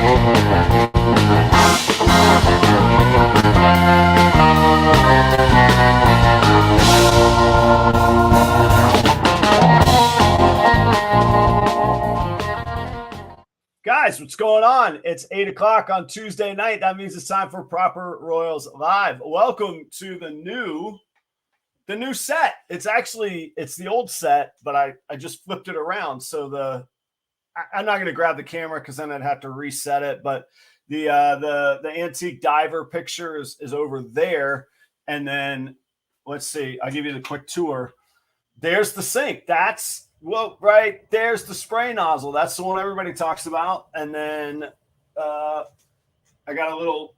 Guys, what's going on? It's 8 o'clock on Tuesday night. That means it's time for Proper Royals Live. Welcome to the new set. It's the old set, but I just flipped it around. So I'm not going to grab the camera because then I'd have to reset it. But the antique diver picture is over there. And then let's see. I'll give you the quick tour. There's the sink. Right there's the spray nozzle. That's the one everybody talks about. And then I got a little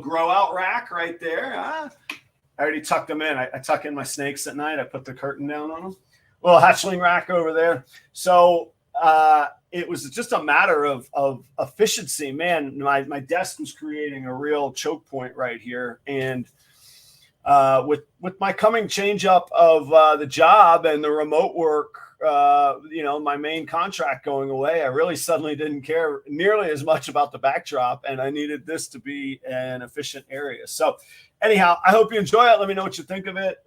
grow out rack right there. I already tucked them in. I tuck in my snakes at night. I put the curtain down on them. Little hatchling rack over there. So it was just a matter of efficiency. Man, my desk was creating a real choke point right here. And with my coming change up of the job and the remote work, my main contract going away, I really suddenly didn't care nearly as much about the backdrop, and I needed this to be an efficient area. So anyhow, I hope you enjoy it. Let me know what you think of it.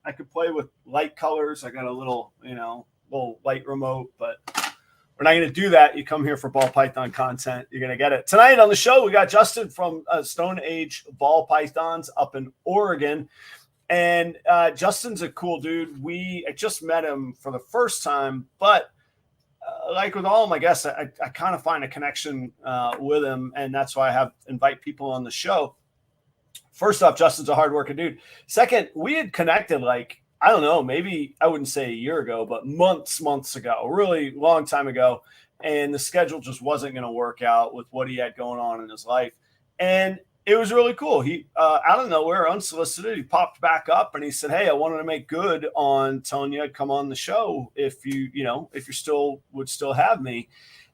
I could play with light colors. I got a little light remote, but we're not going to do that. You come here for ball python content, you're going to get it. Tonight on the show, we got Justin from StoneAge Ball Pythons up in Oregon. And Justin's a cool dude. I just met him for the first time, but like with all of my guests, I kind of find a connection with him. And that's why I invite people on the show. First off, Justin's a hardworking dude. Second, we had connected I don't know, maybe I wouldn't say a year ago, but months ago, really long time ago. And the schedule just wasn't going to work out with what he had going on in his life. And it was really cool. He, out of nowhere, unsolicited, he popped back up and he said, "Hey, I wanted to make good on telling you I'd come on the show if you would still have me."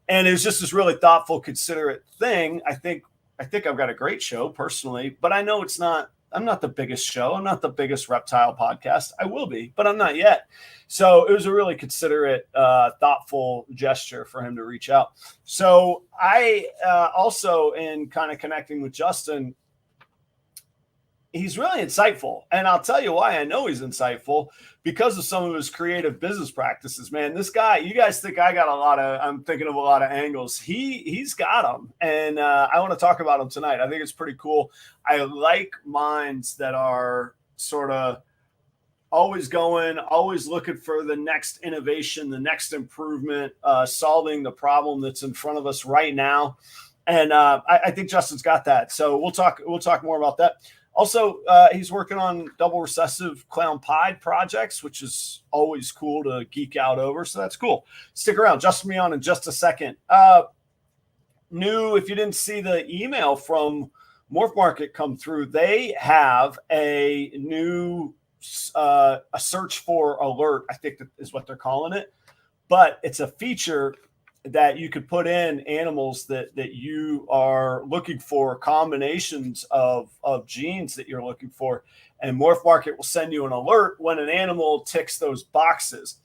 And it was just this really thoughtful, considerate thing. I think I've got a great show personally, but I know I'm not the biggest show. I'm not the biggest reptile podcast. I will be, but I'm not yet. So it was a really considerate, thoughtful gesture for him to reach out. So I also, in kind of connecting with Justin, he's really insightful. And I'll tell you why I know he's insightful, because of some of his creative business practices, man. This guy, you guys think I'm thinking of a lot of angles. He's got them. And I want to talk about him tonight. I think it's pretty cool. I like minds that are sort of always going, always looking for the next innovation, the next improvement, solving the problem that's in front of us right now. And I think Justin's got that. So we'll talk more about that. Also, he's working on double recessive clown pied projects, which is always cool to geek out over. So that's cool. Stick around. Justin me on in just a second. If you didn't see the email from Morph Market come through, they have a new a search for alert, I think that is what they're calling it. But it's a feature that you could put in animals that you are looking for, combinations of genes that you're looking for, and Morph Market will send you an alert when an animal ticks those boxes.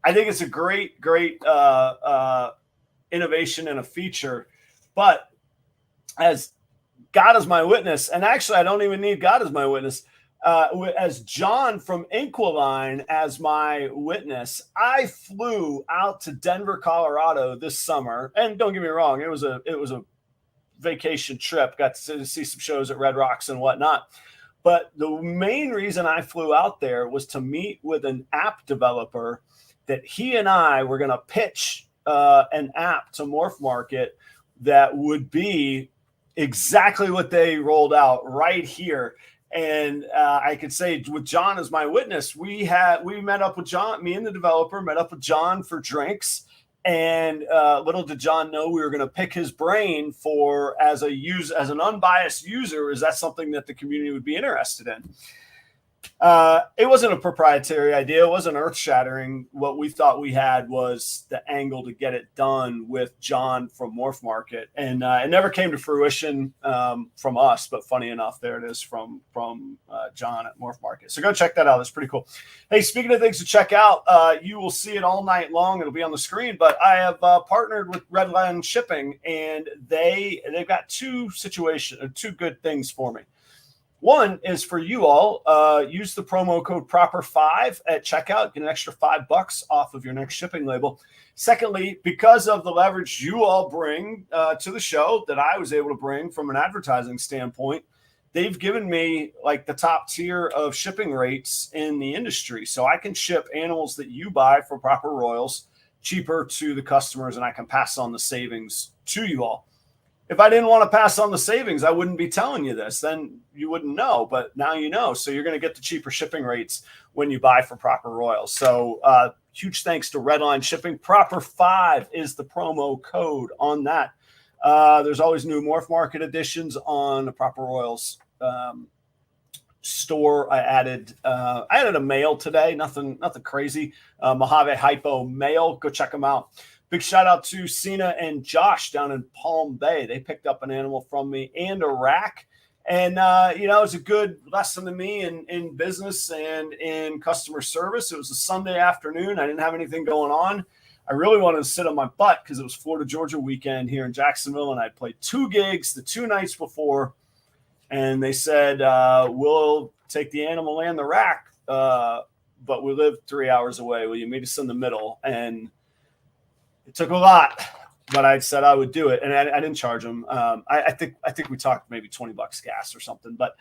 I think it's a great innovation and a feature. But as God is my witness, and actually I don't even need God as my witness, as John from REDLINE as my witness, I flew out to Denver, Colorado this summer. And don't get me wrong, it was a vacation trip. Got to see some shows at Red Rocks and whatnot. But the main reason I flew out there was to meet with an app developer that he and I were going to pitch an app to Morph Market that would be exactly what they rolled out right here. And I could say, with John as my witness, we met up with John, me and the developer met up with John for drinks. And little did John know we were going to pick his brain for as an unbiased user. Is that something that the community would be interested in? It wasn't a proprietary idea. It wasn't earth-shattering. What we thought we had was the angle to get it done with John from Morph Market, and it never came to fruition from us. But funny enough, there it is from John at Morph Market. So go check that out. It's pretty cool. Hey, speaking of things to check out, you will see it all night long. It'll be on the screen. But I have partnered with REDLINE Shipping, and they've got two good things for me. One is for you all. Use the promo code PROPER5 at checkout. Get an extra $5 off of your next shipping label. Secondly, because of the leverage you all bring to the show that I was able to bring from an advertising standpoint, they've given me like the top tier of shipping rates in the industry. So I can ship animals that you buy for Proper Royals cheaper to the customers, and I can pass on the savings to you all. If I didn't want to pass on the savings, I wouldn't be telling you this. Then you wouldn't know, but now you know. So you're going to get the cheaper shipping rates when you buy for Proper Royals. So huge thanks to REDLINE Shipping. Proper5 is the promo code on that. There's always new Morph Market editions on the Proper Royals store. I added a male today. Nothing crazy. Mojave Hypo male. Go check them out. Big shout out to Cena and Josh down in Palm Bay. They picked up an animal from me and a rack. And, it was a good lesson to me in business and in customer service. It was a Sunday afternoon. I didn't have anything going on. I really wanted to sit on my butt because it was Florida Georgia weekend here in Jacksonville. And I played 2 gigs the 2 nights before. And they said, we'll take the animal and the rack, but we live 3 hours away. Will you meet us in the middle? And it took a lot, but I said I would do it, and I didn't charge them. I think we talked maybe $20 gas or something, but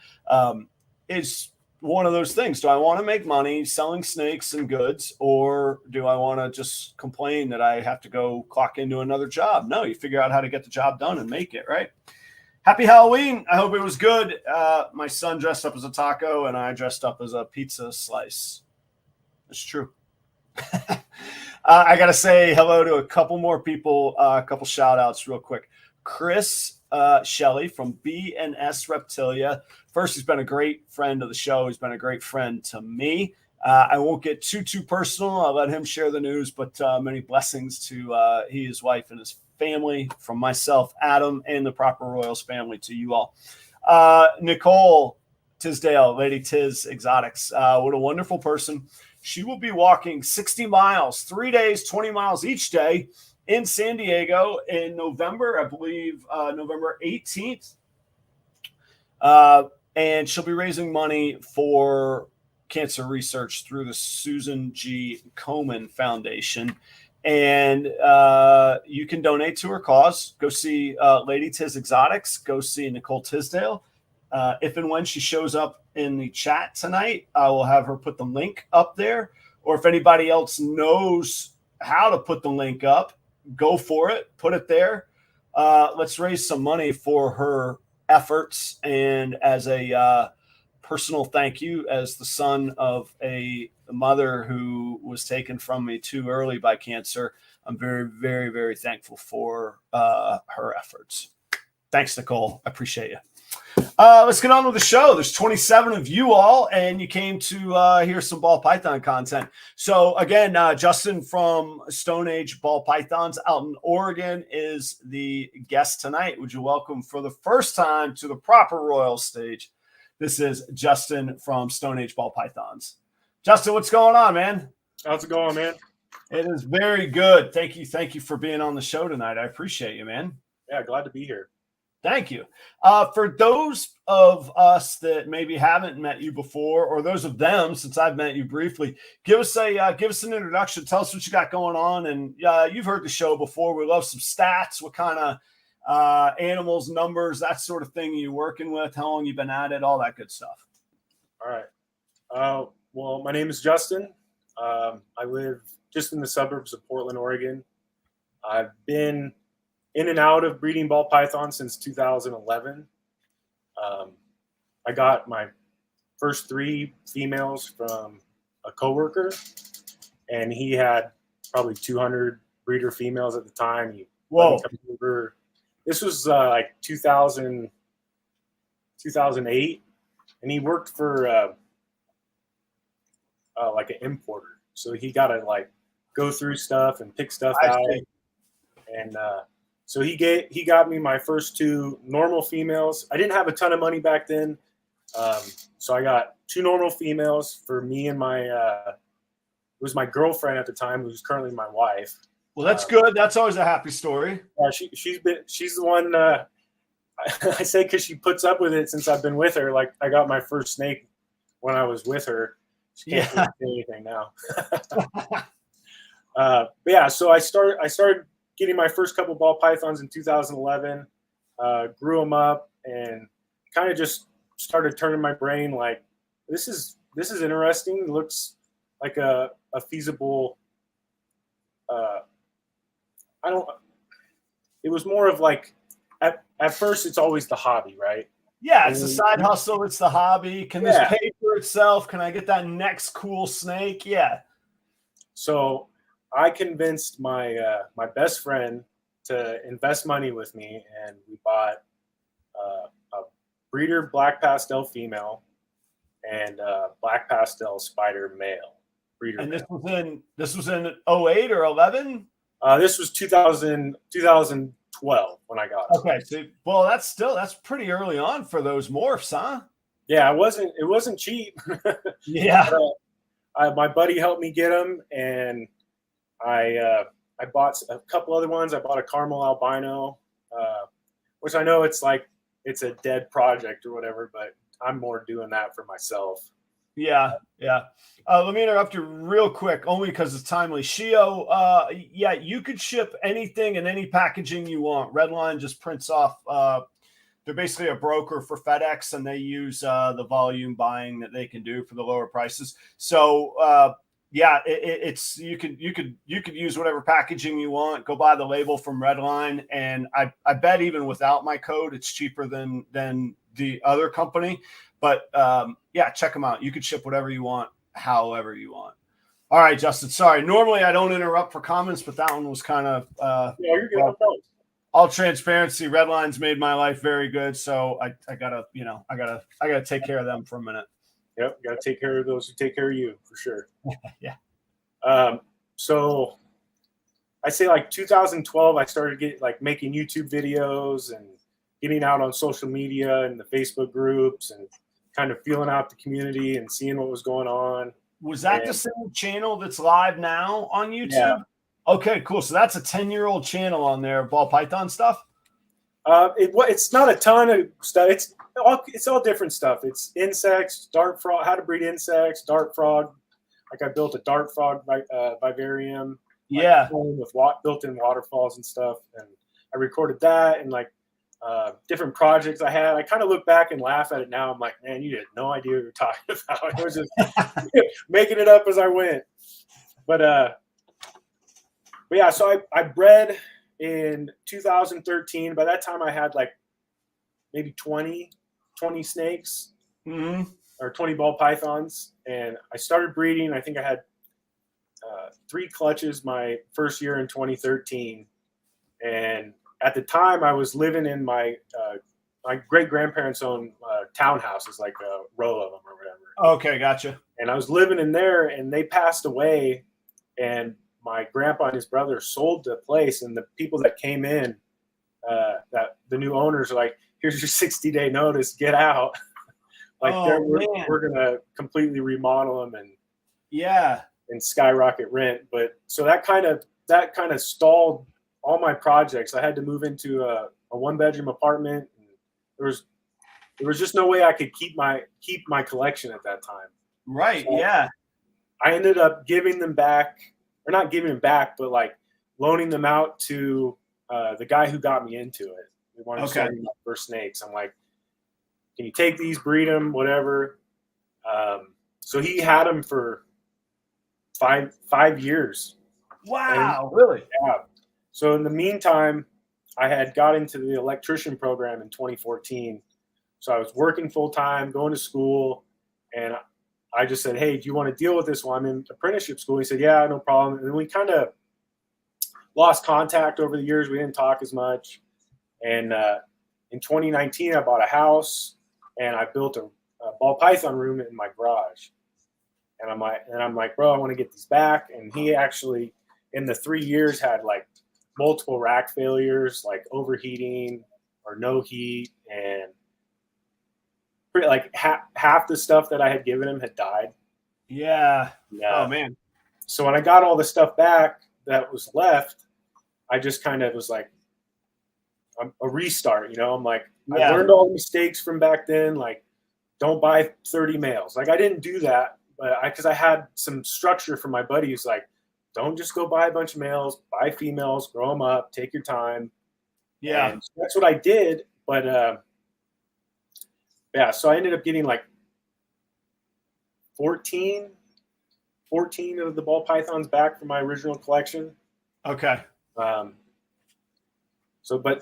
it's one of those things. Do I want to make money selling snakes and goods, or do I want to just complain that I have to go clock into another job? No, you figure out how to get the job done and make it, right? Happy Halloween. I hope it was good. My son dressed up as a taco, and I dressed up as a pizza slice. It's true. I got to say hello to a couple more people, a couple shout outs real quick. Chris Shelley from B&S Reptilia. First, he's been a great friend of the show. He's been a great friend to me. I won't get too personal. I'll let him share the news, but many blessings to he, his wife, and his family from myself, Adam, and the Proper Royals family to you all. Nicole Tisdale, Lady Tiz Exotics. What a wonderful person. She will be walking 60 miles, 3 days, 20 miles each day in San Diego in November, I believe, November 18th. And she'll be raising money for cancer research through the Susan G. Komen Foundation. And you can donate to her cause. Go see Lady Tiz Exotics. Go see Nicole Tisdale. If and when she shows up in the chat tonight, I will have her put the link up there. Or if anybody else knows how to put the link up, go for it. Put it there. Let's raise some money for her efforts. And as a personal thank you, as the son of a mother who was taken from me too early by cancer, I'm very, very, very thankful for her efforts. Thanks, Nicole. I appreciate you. Let's get on with the show. There's 27 of you all, and you came to hear some ball python content. So again, Justin from StoneAge Ball Pythons out in Oregon is the guest tonight. Would you welcome for the first time to the Proper Royal stage? This is Justin from StoneAge Ball Pythons. Justin, what's going on, man? How's it going, man? It is very good. Thank you for being on the show tonight. I appreciate you, man. Yeah, glad to be here. Thank you. For those of us that maybe haven't met you before, or those of them, since I've met you briefly, give us an introduction. Tell us what you got going on. And you've heard the show before. We love some stats. What kind of animals, numbers, that sort of thing you're working with, how long you've been at it, all that good stuff. All right. Well, my name is Justin. I live just in the suburbs of Portland, Oregon. I've been in and out of breeding ball python since 2011. I got my first 3 females from a coworker, and he had probably 200 breeder females at the time. Whoa. This was like 2008, and he worked for like an importer. So he got to like go through stuff and pick stuff I out. see. And so he got me my first 2 normal females. I didn't have a ton of money back then. So I got 2 normal females for me and my, it was my girlfriend at the time, who's currently my wife. Well, that's good. That's always a happy story. She's the one, I say, cause she puts up with it since I've been with her. Like I got my first snake when I was with her. She can't really say anything now. But yeah, so I started getting my first couple ball pythons in 2011, grew them up, and kind of just started turning my brain like, this is interesting. It looks like a feasible. It was more of like, at first it's always the hobby, right? Yeah, it's a side hustle. It's the hobby. Can this pay for itself? Can I get that next cool snake? Yeah. So I convinced my my best friend to invest money with me, and we bought a breeder black pastel female and black pastel spider male. Breeder And male. this was in 08 or 11? This was 2012 when I got it. Okay, so well, that's pretty early on for those morphs, huh? Yeah, it wasn't cheap. Yeah. My buddy helped me get them, and I bought a couple other ones. I bought a caramel albino, which I know it's like it's a dead project or whatever, but I'm more doing that for myself. Yeah. Let me interrupt you real quick, only because it's timely. Shio, yeah, you could ship anything in any packaging you want. Redline just prints off. They're basically a broker for FedEx, and they use the volume buying that they can do for the lower prices. So yeah, it's you could use whatever packaging you want. Go buy the label from Redline, and I bet even without my code, it's cheaper than the other company. But yeah, check them out. You could ship whatever you want, however you want. All right, Justin. Sorry. Normally I don't interrupt for comments, but that one was kind of Yeah, you're good. all transparency. Redline's made my life very good, so I gotta take care of them for a minute. Yep, got to take care of those who take care of you, for sure. Yeah. So I say like 2012, I started making YouTube videos and getting out on social media and the Facebook groups and kind of feeling out the community and seeing what was going on. Was that the same channel that's live now on YouTube? Yeah. Okay, cool. So that's a 10-year-old channel on there, ball python stuff. It's not a ton of stuff. It's all different stuff. It's insects, dart frog, how to breed insects, dart frog. Like I built a dart frog vivarium. Yeah. With built-in waterfalls and stuff, and I recorded that and different projects I had. I kind of look back and laugh at it now. I'm like, man, you had no idea what you're talking about. I was just making it up as I went. But yeah, so I bred in 2013. By that time, I had like maybe 20 snakes or 20 ball pythons. And I started breeding. I think I had 3 clutches my first year in 2013. And at the time, I was living in my great-grandparents' own townhouses, like a row of them or whatever. Okay, gotcha. And I was living in there, and they passed away. And my grandpa and his brother sold the place, and the people that came in, that the new owners are like, here's your 60-day notice, get out. We're going to completely remodel them and skyrocket rent. But so that kind of stalled all my projects. I had to move into a 1-bedroom apartment. And there was just no way I could keep my collection at that time. Right. So yeah. I ended up giving them back, or not giving them back, but like loaning them out to the guy who got me into it. We wanted to sell me my first snakes. I'm like, can you take these, breed them, whatever? So he had them for five years. Wow, really? Yeah. So in the meantime, I had got into the electrician program in 2014. So I was working full time, going to school, and I just said, hey, do you want to deal with this while I'm in apprenticeship school? He said, yeah, no problem. And we kind of lost contact over the years. We didn't talk as much. And in 2019, I bought a house, and I built a ball python room in my garage. And I'm like, bro, I want to get these back. And he actually, in the 3 years, had like multiple rack failures, like overheating or no heat, and pretty, like half the stuff that I had given him had died. Yeah. Yeah. Oh man. So when I got all the stuff back that was left, I just kind of was like a restart. You know, I'm like, I learned all the mistakes from back then. Like, don't buy 30 males. Like, I didn't do that, but because I had some structure from my buddy who's like, don't just go buy a bunch of males, buy females, grow them up, take your time. Yeah. And so that's what I did. But yeah, so I ended up getting like 14 of the ball pythons back from my original collection. Okay. But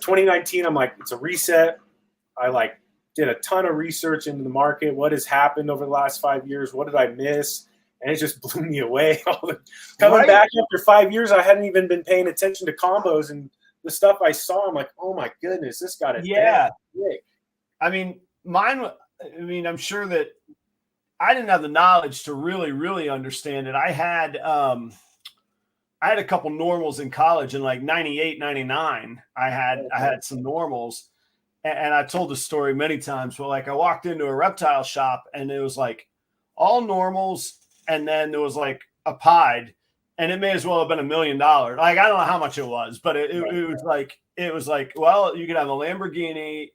2019, I'm like, it's a reset. I like did a ton of research into the market. What has happened over the last 5 years? What did I miss? And it just blew me away. Coming back after 5 years, I hadn't even been paying attention to combos, and the stuff I saw, I'm like, oh my goodness, this got it. Yeah. I mean, I'm sure that I didn't have the knowledge to really, really understand it. I had a couple normals in college in like 98, 99. I had some normals, and I told the story many times. But like, I walked into a reptile shop and it was like all normals, and then there was like a pied, and it may as well have been $1 million. Like, I don't know how much it was, but it was like, well, you could have a Lamborghini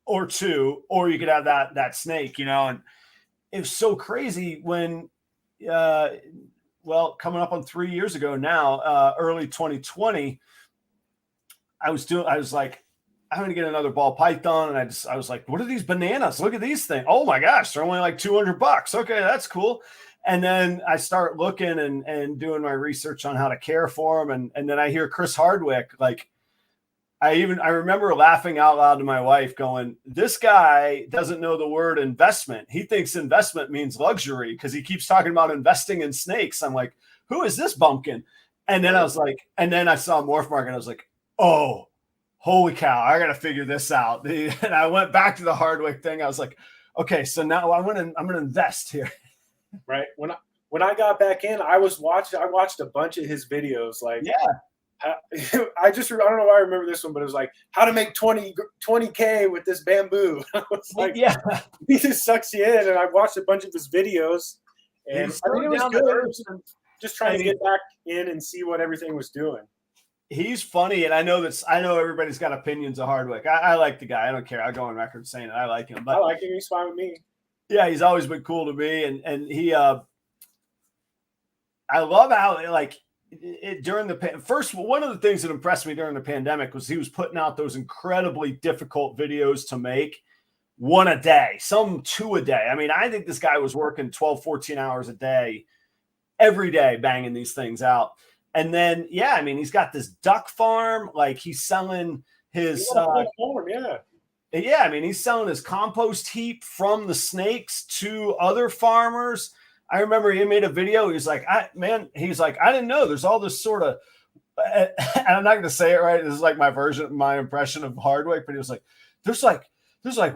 or two, or you could have that snake, you know. And it was so crazy when coming up on 3 years ago now, early 2020, I was like, I'm going to get another ball python. And I was like, what are these bananas? Look at these things. Oh my gosh, they're only like $200. Okay, that's cool. And then I start looking and doing my research on how to care for them. And then I hear Chris Hardwick. Like, I remember laughing out loud to my wife going, this guy doesn't know the word investment. He thinks investment means luxury because he keeps talking about investing in snakes. I'm like, who is this bumpkin? And then I was like, and then I saw Morph Mark and I was like, oh, holy cow, I got to figure this out. And I went back to the Hardwick thing. I was like, okay, so now I'm going to invest here. Right. When I got back in, I watched a bunch of his videos. Like, yeah. I don't know why I remember this one, but it was like how to make 20K with this bamboo. I was like, yeah, he just sucks you in. And I watched a bunch of his videos, and I mean, it was good. Just trying to get back in and see what everything was doing. He's funny, and I know everybody's got opinions of Hardwick. I like the guy. I don't care. I'll go on record saying it. I like him. But I like him. He's fine with me. Yeah, he's always been cool to me, and he. I love how like. During the first, one of the things that impressed me during the pandemic was he was putting out those incredibly difficult videos to make, one a day, some two a day. I mean, I think this guy was working 12, 14 hours a day, every day, banging these things out. And then, yeah, I mean, he's got this duck farm. Like, he's selling his, yeah, I mean, he's selling his compost heap from the snakes to other farmers. I remember he made a video. He's like, I didn't know there's all this sort of, and I'm not going to say it right. This is like my impression of Hardwick, but he was like, there's like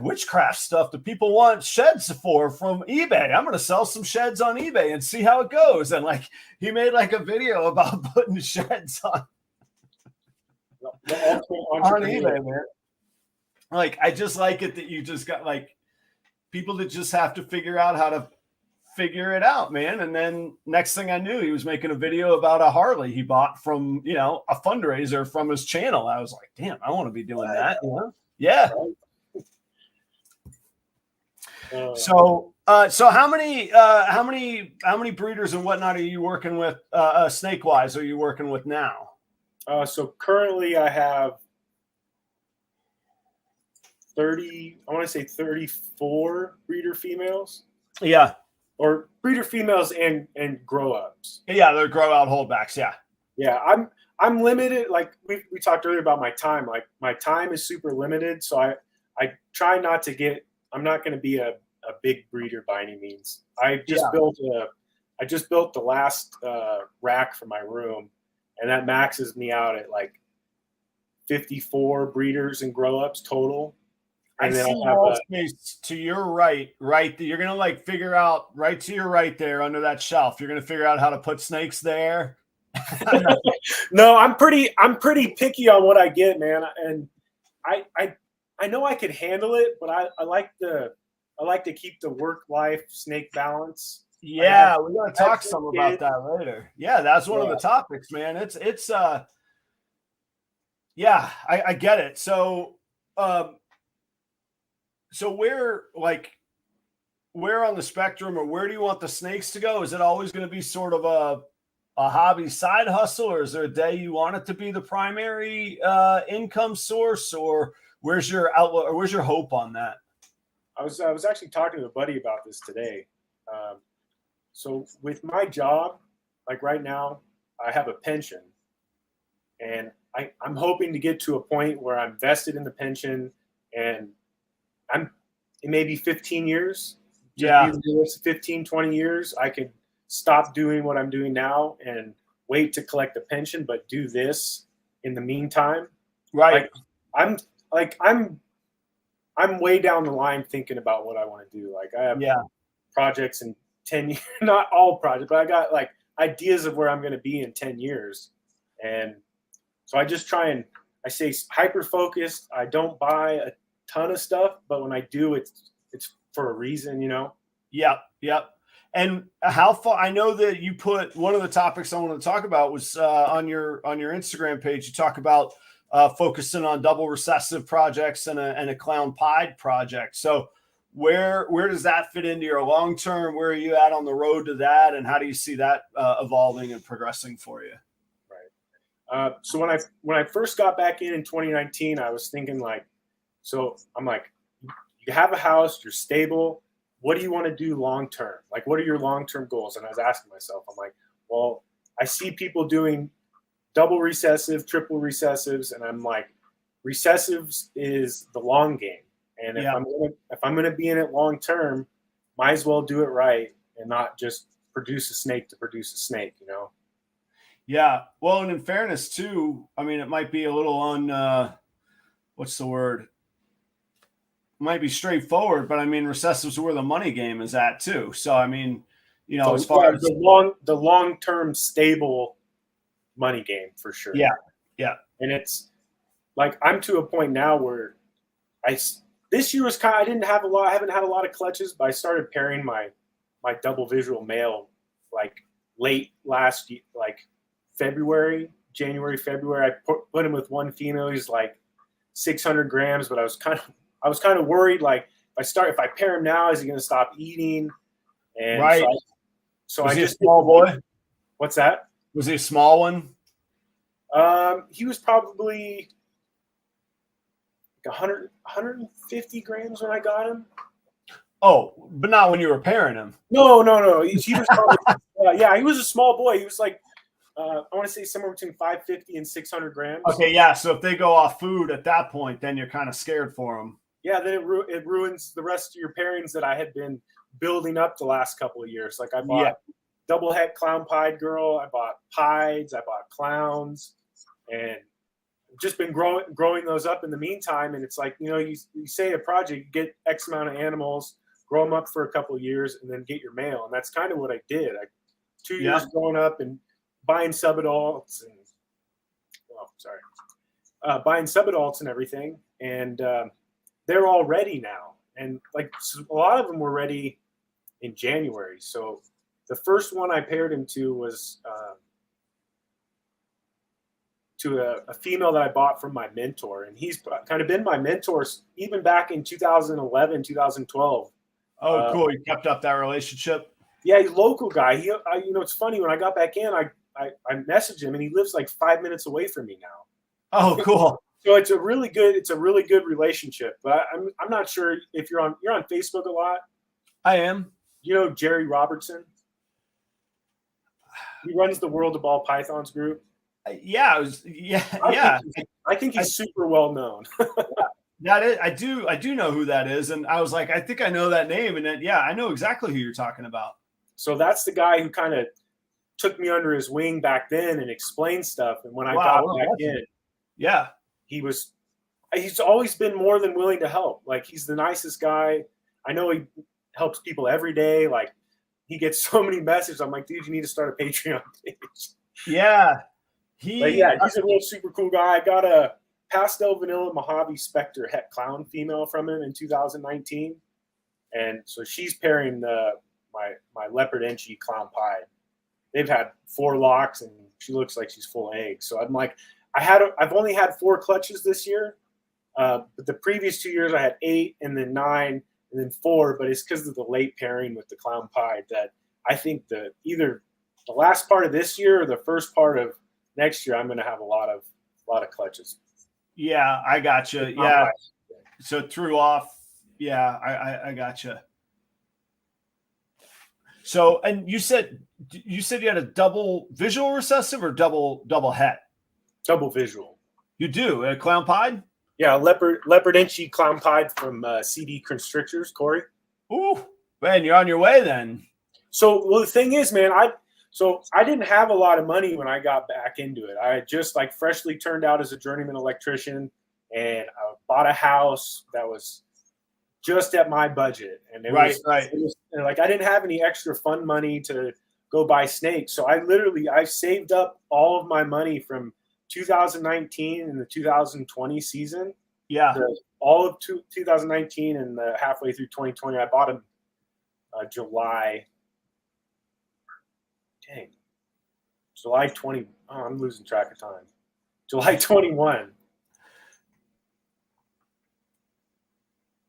witchcraft stuff that people want sheds from eBay. I'm going to sell some sheds on eBay and see how it goes. And like, he made like a video about putting sheds on eBay, man. Like, I just like it that you just got like people that just have to figure out how to figure it out, man. And then next thing I knew, he was making a video about a Harley he bought from, a fundraiser from his channel. I was like, damn, I want to be doing that. Yeah. So how many breeders and whatnot are you working with, snake wise, are you working with now? So currently I have 34 breeder females. Yeah. Or breeder females and grow ups. Yeah, they're grow out holdbacks. Yeah. Yeah, I'm limited. Like we talked earlier about my time. Like, my time is super limited, so I try not to get. I'm not going to be a big breeder by any means. I just built the last rack for my room, and that maxes me out at like 54 breeders and grow ups total. I And then see I have wall space to your right. You're gonna like figure out right to your right there under that shelf. You're gonna figure out how to put snakes there. No, I'm pretty picky on what I get, man. And I know I could handle it, but I like to keep the work life snake balance. Yeah, we're gonna I have talk two some about kids. that later. Yeah, that's one of the topics, man. It's yeah, I get it. So so where on the spectrum, or where do you want the snakes to go? Is it always going to be sort of a hobby side hustle, or is there a day you want it to be the primary income source, or where's your outlook, or where's your hope on that? I was actually talking to a buddy about this today. So with my job, like right now, I have a pension, and I'm hoping to get to a point where I'm vested in the pension, and it may be 15 years. Yeah. 15, 20 years, I could stop doing what I'm doing now and wait to collect the pension, but do this in the meantime. Right. I'm way down the line thinking about what I want to do. Like I have projects in 10 years, not all projects, but I got like ideas of where I'm going to be in 10 years. And so I just try and I stay hyper focused. I don't buy a ton of stuff, but when I do, it's for a reason, you know? Yep. And how far, I know that you put one of the topics I wanted to talk about was on your Instagram page. You talk about focusing on double recessive projects and a clown pied project. So where does that fit into your long term? Where are you at on the road to that, and how do you see that evolving and progressing for you? Right. So when I first got back in 2019, I was thinking like, so I'm like, you have a house, you're stable. What do you want to do long term? Like, what are your long term goals? And I was asking myself, I'm like, well, I see people doing double recessive, triple recessives, and I'm like, recessives is the long game. And if I'm gonna be in it long term, might as well do it right and not just produce a snake to produce a snake, you know? Yeah. Well, and in fairness too, I mean, it might be a little on what's the word? Might be straightforward, but I mean, recessives are where the money game is at too. So I mean, you know, so, as far as the long term stable money game for sure. Yeah. And it's like I'm to a point now where this year was kind of, I haven't had a lot of clutches, but I started pairing my double visual male like late last year, like January, February. I put him with one female. He's like 600 grams, but I was kind of worried, like if I pair him now, is he going to stop eating? And right. So was I he just a small boy? What's that? Was he a small one? He was probably like 150 grams when I got him. Oh, but not when you were pairing him. No. He was probably, yeah, he was a small boy. He was like, I want to say somewhere between 550 and 600 grams. Okay, yeah. So if they go off food at that point, then you're kind of scared for them. Yeah, then it ruins the rest of your pairings that I had been building up the last couple of years. Like I bought double het clown pied girl, I bought pieds, I bought clowns, and just been growing those up in the meantime. And it's like, you know, you say a project, you get X amount of animals, grow them up for a couple of years, and then get your male. And that's kind of what I did. 2 years growing up and buying subadults and buying subadults and everything. And they're all ready now. And like a lot of them were ready in January. So the first one I paired him to was to a female that I bought from my mentor. And he's kind of been my mentor even back in 2011, 2012. Oh, cool. You kept up that relationship? Yeah, he's a local guy. You know, it's funny. When I got back in, I messaged him, and he lives like 5 minutes away from me now. Oh, cool. So it's a really good relationship. But I'm not sure if you're on Facebook a lot. I am. You know Jerry Robertson? He runs the World of Ball Pythons group. Yeah, I think he's super well known. That is, I do know who that is, and I was like, I think I know that name, and then I know exactly who you're talking about. So that's the guy who kind of took me under his wing back then and explained stuff. And when I got back in, he was he's always been more than willing to help. Like, he's the nicest guy. I know he helps people every day. Like, he gets so many messages. I'm like, dude, you need to start a Patreon page. Yeah. But yeah, he's a real super cool guy. I got a pastel vanilla Mojave Spectre het clown female from him in 2019. And so she's pairing my leopard enchi clown pied. They've had 4 locks, and she looks like she's full of eggs. So I'm like, I've only had 4 clutches this year, but the previous 2 years I had 8, and then 9, and then 4. But it's because of the late pairing with the clown pied that I think either the last part of this year or the first part of next year, I'm going to have a lot of clutches. Yeah, I gotcha. Yeah, so it threw off. Yeah, I gotcha. So, and you said you had a double visual recessive or double het? Double visual. You do a clown pied? Yeah, leopard enchi clown pied from CD Constrictors, Corey. Ooh, man, you're on your way then. So, well, the thing is, man, I didn't have a lot of money when I got back into it. I had just like freshly turned out as a journeyman electrician, and I bought a house that was just at my budget. And it was like, I didn't have any extra fund money to go buy snakes. So I saved up all of my money from 2019 and the 2020 season. Yeah. All of 2019 and the halfway through 2020, I bought them July 20. Oh, I'm losing track of time. July 21.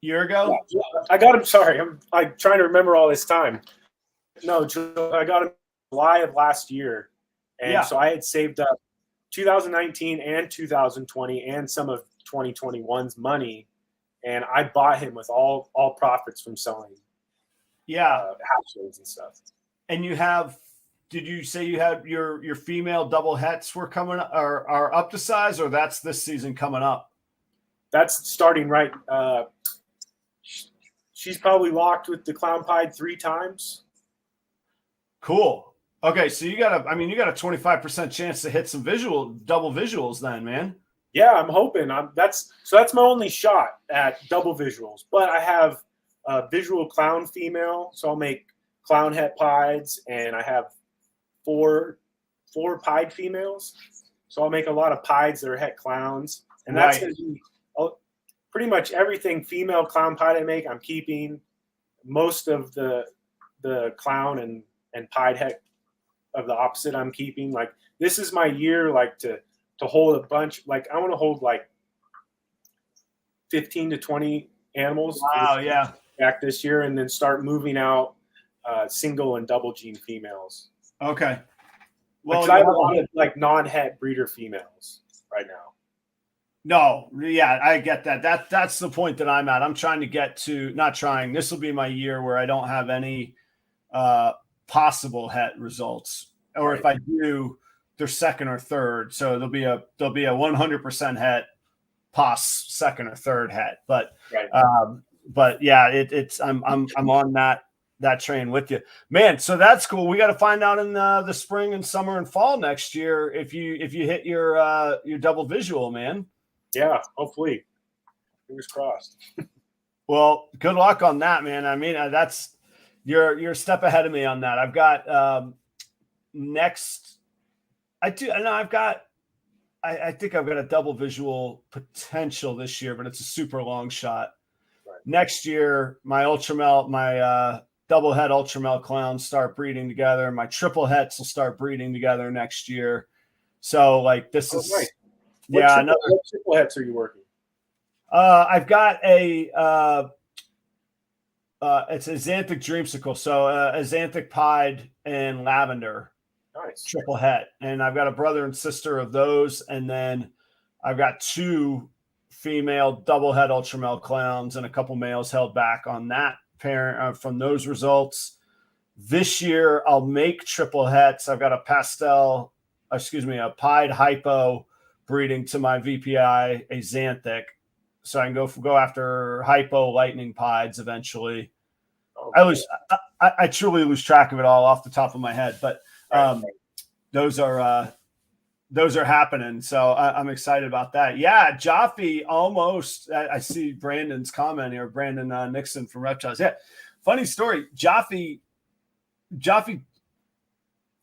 Year ago? Yeah, I got him. Sorry, I'm trying to remember all this time. No, I got him July of last year, and so I had saved up 2019 and 2020 and some of 2021's money, and I bought him with all profits from selling. House shows and stuff. And you have? Did you say you had your female double hets were coming are up to size, or that's this season coming up? That's starting right. She's probably locked with the clown pied 3 times. Cool. Okay, so you got a 25% chance to hit some double visuals then, man. Yeah, I'm hoping. That's my only shot at double visuals. But I have a visual clown female, so I'll make clown het pieds, and I have 4 pied females. So I'll make a lot of pieds that are het clowns, and that's going to be pretty much everything female clown pied I make. I'm keeping most of the clown and pied het of the opposite. I'm keeping. Like, this is my year, like to hold a bunch. Like, I want to hold like 15 to 20 animals. Wow, yeah. Back this year, and then start moving out single and double gene females. Okay. Well, I have a lot of like non-het breeder females right now. No, yeah, I get that. That's the point that I'm at. I'm trying to get to, not trying. This will be my year where I don't have any possible het results, or if I do, they're second or third. So there'll be a 100% het, pos second or third het. But yeah, it's I'm on that train with you, man. So that's cool. We got to find out in the spring and summer and fall next year if you hit your double visual, man. Yeah, hopefully. Fingers crossed. Well, good luck on that, man. I mean, that's you're a step ahead of me on that. I've got next. I think I've got a double visual potential this year, but it's a super long shot. Right. Next year, my double het ultramel clowns start breeding together. My triple hets will start breeding together next year. So, like, this is. Right. What triple hets are you working? I've got it's a xanthic dreamsicle, so a xanthic pied and lavender. Nice. Triple het, and I've got a brother and sister of those, and then I've got 2 female double het ultramel clowns and a couple males held back on that parent from those results. This year I'll make triple hets. I've got a pied hypo breeding to my VPI, a xanthic, so I can go after hypo lightning pieds eventually. Okay. I truly lose track of it all off the top of my head, but those are those are happening. So I'm excited about that. Yeah, Jaffe almost. I see Brandon's comment here. Brandon Nixon from Reptiles. Yeah, funny story. Jaffe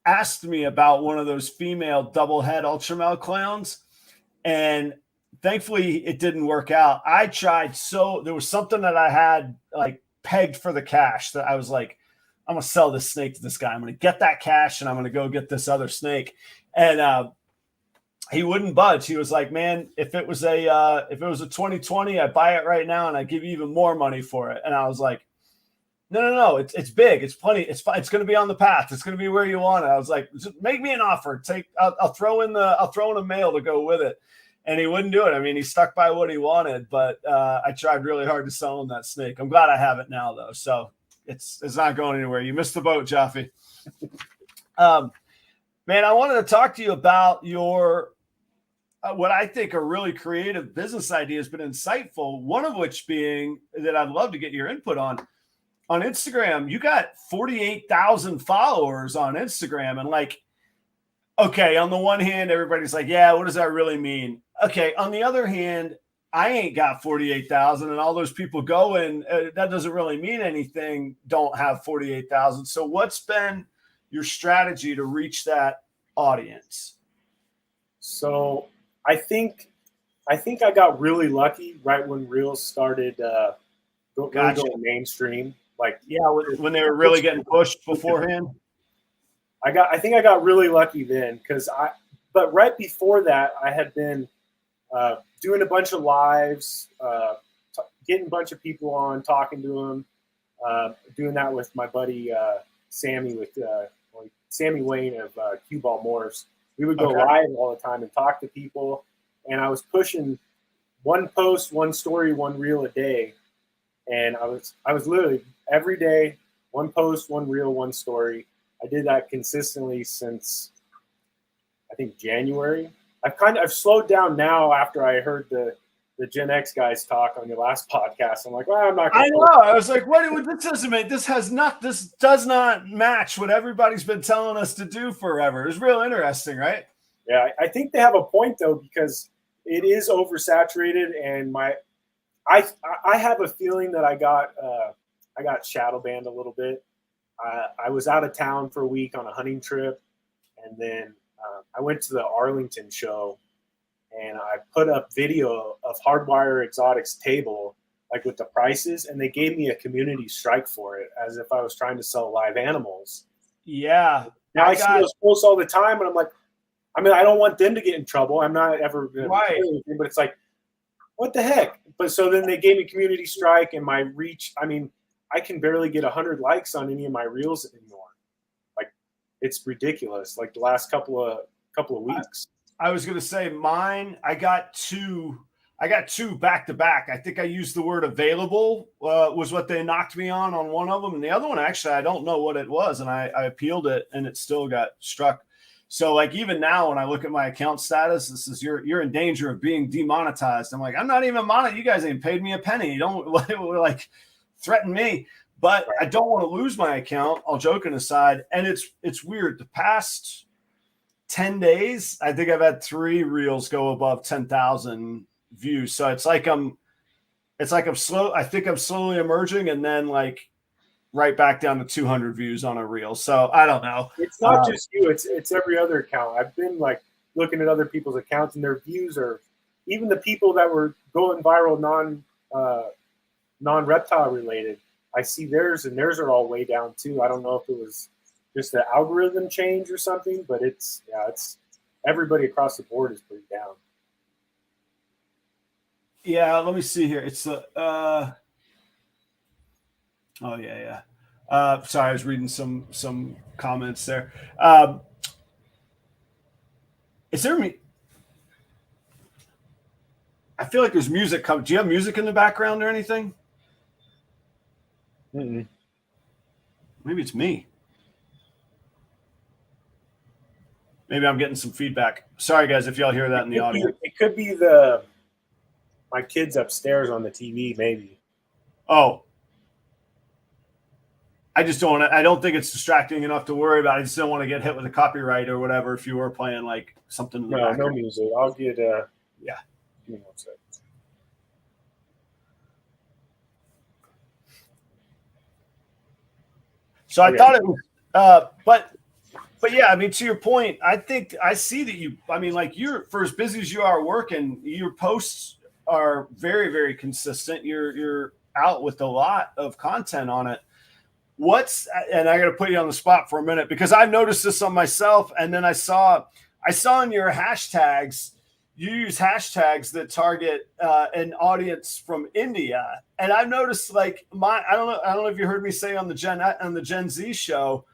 asked me about one of those female double head ultramel clowns, and thankfully it didn't work out. I tried. So there was something that I had like pegged for the cash that I was like, I'm going to sell this snake to this guy. I'm going to get that cash and I'm going to go get this other snake. And he wouldn't budge. He was like, man, if it was a 2020, I'd buy it right now and I'd give you even more money for it. And I was like, no. It's big. It's plenty. It's fine. It's going to be on the path. It's going to be where you want it. I was like, just make me an offer. I'll throw in a mail to go with it. And he wouldn't do it. I mean, he stuck by what he wanted, but I tried really hard to sell him that snake. I'm glad I have it now though. So it's not going anywhere. You missed the boat, Jaffe. Man, I wanted to talk to you about your what I think are really creative business ideas, but insightful. One of which being that I'd love to get your input on Instagram. You got 48,000 followers on Instagram, and like, okay, on the one hand, everybody's like, yeah, what does that really mean? Okay, on the other hand, I ain't got 48,000, and all those people going, that doesn't really mean anything, don't have 48,000. So what's been your strategy to reach that audience? So I think I got really lucky right when Reels started going mainstream. Like, yeah, when they were really getting pushed beforehand. I think I got really lucky then but right before that, I had been doing a bunch of lives, getting a bunch of people on, talking to them, doing that with my buddy Sammy Sammy Wayne of Cue Ball Morphs. We would go live all the time and talk to people, and I was pushing one post, one story, one reel a day, and I was literally every day, one post, one reel, one story. I did that consistently since I think January. I've slowed down now after I heard the Gen X guys talk on your last podcast. I'm like, well, I'm not. I know. I was like, what? This doesn't make. This does not match what everybody's been telling us to do forever. It's real interesting, right? Yeah, I think they have a point though, because it is oversaturated, and I have a feeling that I got shadow banned a little bit. I was out of town for a week on a hunting trip, and then I went to the Arlington show, and I put up video of Hardwire Exotics table, like with the prices, and they gave me a community strike for it, as if I was trying to sell live animals. Yeah. Now I see those posts all the time, and I'm like, I mean, I don't want them to get in trouble. I'm not ever going to do anything, but it's like, what the heck? But so then they gave me community strike, and my reach, I mean, I can barely get 100 likes on any of my reels anymore. Like, it's ridiculous. Like the last couple of weeks. I was going to say mine. I got two back to back. I think I used the word available was what they knocked me on one of them, and the other one actually I don't know what it was, and I appealed it, and it still got struck. So like even now when I look at my account status, this is you're in danger of being demonetized. I'm like, I'm not even monetized. You guys ain't paid me a penny. You don't like threaten me. But I don't want to lose my account, all joking aside. And it's weird. The past 10 days, I think I've had 3 reels go above 10,000 views. So it's like I'm slow. I think I'm slowly emerging, and then like right back down to 200 views on a reel. So I don't know. It's not just you. It's every other account. I've been like looking at other people's accounts, and their views are, even the people that were going viral non-reptile related, I see theirs, and theirs are all way down too. I don't know if it was just the algorithm change or something, but it's everybody across the board is pretty down. Yeah, let me see here. It's the oh yeah. Sorry, I was reading some comments there. Is there me? I feel like there's music coming. Do you have music in the background or anything? Mm-mm. Maybe it's me. Maybe I'm getting some feedback. Sorry, guys, if y'all hear that in the audio. It could be my kids upstairs on the TV, maybe. Oh. I just don't want to, I don't think it's distracting enough to worry about. I just don't want to get hit with a copyright or whatever if you were playing like something in the No, no music. I'll get yeah. Give me one second. So I thought it was but yeah, I mean, to your point, I think I see that you, I mean, like you're, for as busy as you are working, your posts are very, very consistent. You're out with a lot of content on it. And I got to put you on the spot for a minute because I've noticed this on myself. And then I saw in your hashtags, you use hashtags that target an audience from India. And I've noticed like I don't know if you heard me say on the Gen Z show,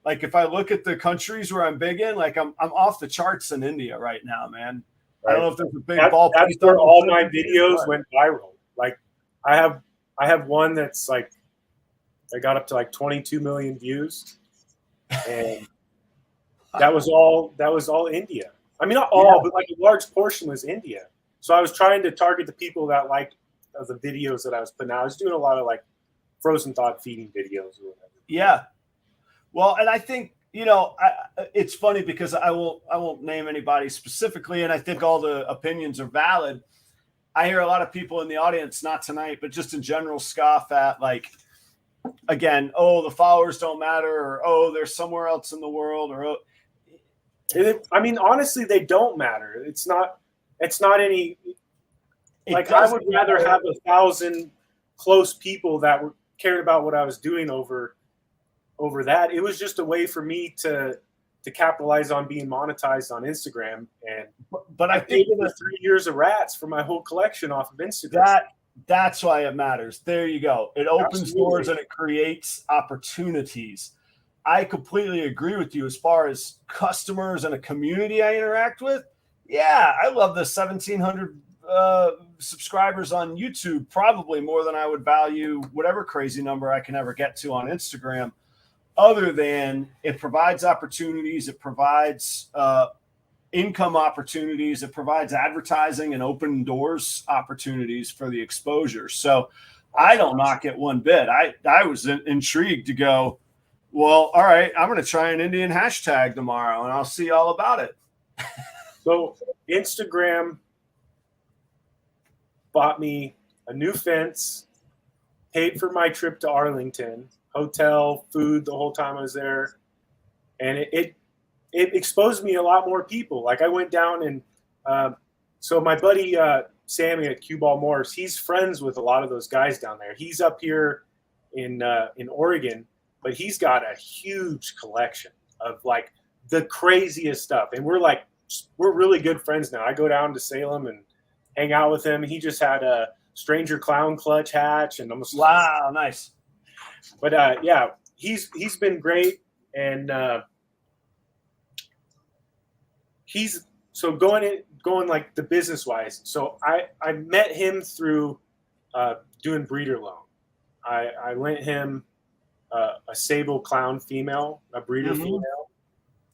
like if I look at the countries where I'm big in, like I'm off the charts in India right now, man. Right. I don't know if there's a big ball. That's where all my videos went viral. Like I have one that's like I got up to like 22 million views, and that was all India. I mean, not all, but like a large portion was India. So I was trying to target the people that liked the videos that I was putting out. I was doing a lot of like frozen thawed feeding videos or whatever. Yeah. Well, and I think, it's funny because I won't name anybody specifically, and I think all the opinions are valid. I hear a lot of people in the audience, not tonight, but just in general, scoff at like, again, oh, the followers don't matter, or oh, they're somewhere else in the world, or oh. I mean, honestly, they don't matter. It's not any. Like I would rather have 1,000 close people that cared about what I was doing over that. It was just a way for me to capitalize on being monetized on Instagram. And but I paid for 3 years of rats for my whole collection off of Instagram. That's why it matters. There you go. It opens doors and it creates opportunities. I completely agree with you as far as customers and a community I interact with. Yeah, I love the 1,700 subscribers on YouTube, probably more than I would value whatever crazy number I can ever get to on Instagram. Other than it provides opportunities, it provides income opportunities, it provides advertising and open doors opportunities for the exposure. So I don't knock it one bit. I was intrigued to go, well, all right, I'm going to try an Indian hashtag tomorrow and I'll see all about it. So Instagram bought me a new fence, paid for my trip to Arlington, hotel, food the whole time I was there. And it exposed me a lot more people. Like I went down and so my buddy Sammy at Cue Ball Morse, he's friends with a lot of those guys down there. He's up here in Oregon, but he's got a huge collection of like the craziest stuff. And we're really good friends now. I go down to Salem and hang out with him. He just had a stranger clown clutch hatch and almost wow, nice. But yeah, he's been great, and he's so going like the business wise. So I met him through doing breeder loan. I lent him a sable clown female, a breeder female,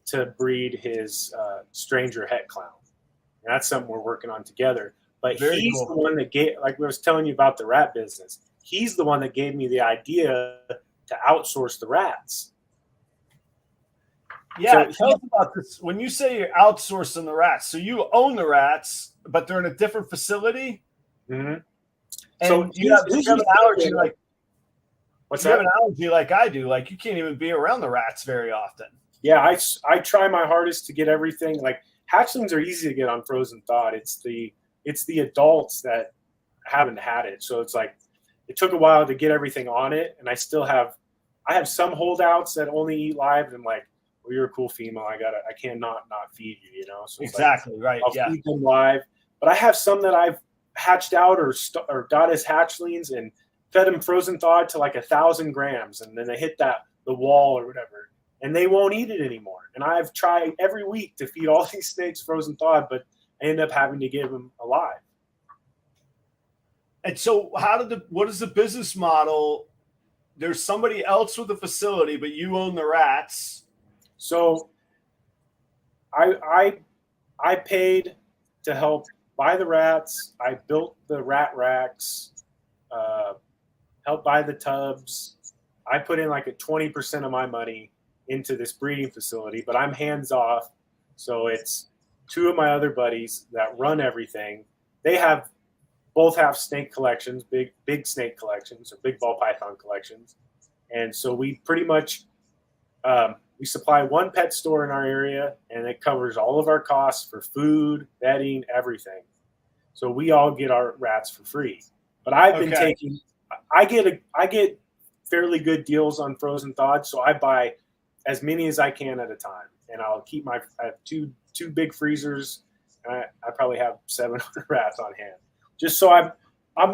to breed his stranger het clown. And that's something we're working on together. But he's the one that gave, like I was telling you about the rat business. He's the one that gave me the idea to outsource the rats. Yeah, so tell us about this. When you say you're outsourcing the rats, so you own the rats, but they're in a different facility. Mm-hmm. And so you have an allergy like what's you that? have an allergy like I do. Like you can't even be around the rats very often. Yeah, I try my hardest to get everything. Like hatchlings are easy to get on frozen thawed. It's the adults that haven't had it. So it's like it took a while to get everything on it, and I have some holdouts that only eat live. And like, well, you're a cool female. I can't not feed you, you know. So exactly like, right. I'll feed them live, but I have some that I've hatched out or got as hatchlings and fed them frozen thawed to like 1,000 grams, and then they hit the wall or whatever, and they won't eat it anymore. And I've tried every week to feed all these snakes frozen thawed, but I end up having to give them alive. And so what is the business model? There's somebody else with the facility, but you own the rats. So I paid to help buy the rats. I built the rat racks, helped buy the tubs, I put in like a 20% of my money into this breeding facility, but I'm hands off. So it's two of my other buddies that run everything. They both have snake collections, big snake collections or big ball python collections. And so we pretty much, we supply one pet store in our area, and it covers all of our costs for food, bedding, everything. So we all get our rats for free. But I've been taking, I get fairly good deals on frozen thawed, so I buy as many as I can at a time, and I have two big freezers, and I probably have 700 rats on hand. Just so I'm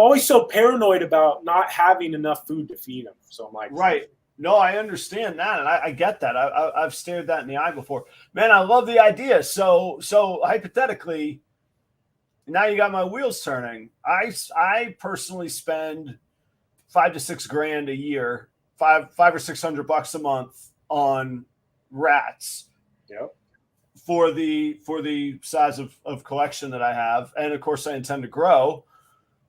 always so paranoid about not having enough food to feed them. So I'm like, right. No, I understand that, and I get that. I've stared that in the eye before. Man, I love the idea. So hypothetically, now you got my wheels turning. I personally spend $5 to $6 grand a year, $500 or $600 a month on rats. Yep. For the size of collection that I have, and of course I intend to grow,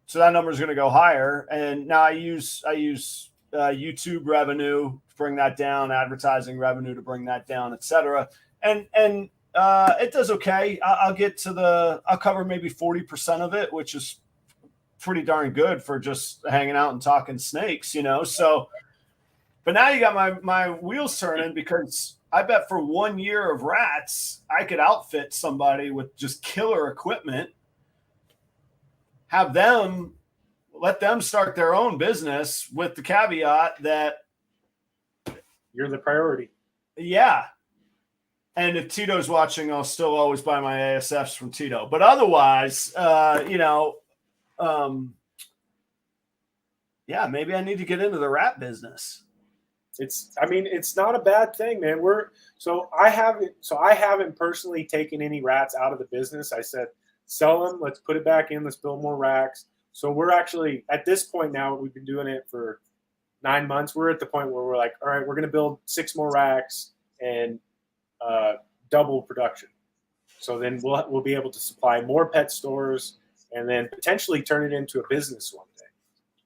so that number is going to go higher. And now I use YouTube revenue to bring that down, advertising revenue to bring that down, etc. And it does okay. I'll cover maybe 40% of it, which is pretty darn good for just hanging out and talking snakes, So, but now you got my wheels turning, because I bet for 1 year of rats, I could outfit somebody with just killer equipment, let them start their own business with the caveat that you're the priority. Yeah. And if Tito's watching, I'll still always buy my ASFs from Tito. But otherwise, yeah, maybe I need to get into the rat business. It's not a bad thing, man. I haven't personally taken any rats out of the business. I said, sell them, let's put it back in, let's build more racks. So we're actually at this point now, we've been doing it for 9 months. We're at the point where we're like, all right, we're going to build 6 more racks and double production. So then we'll be able to supply more pet stores and then potentially turn it into a business one day.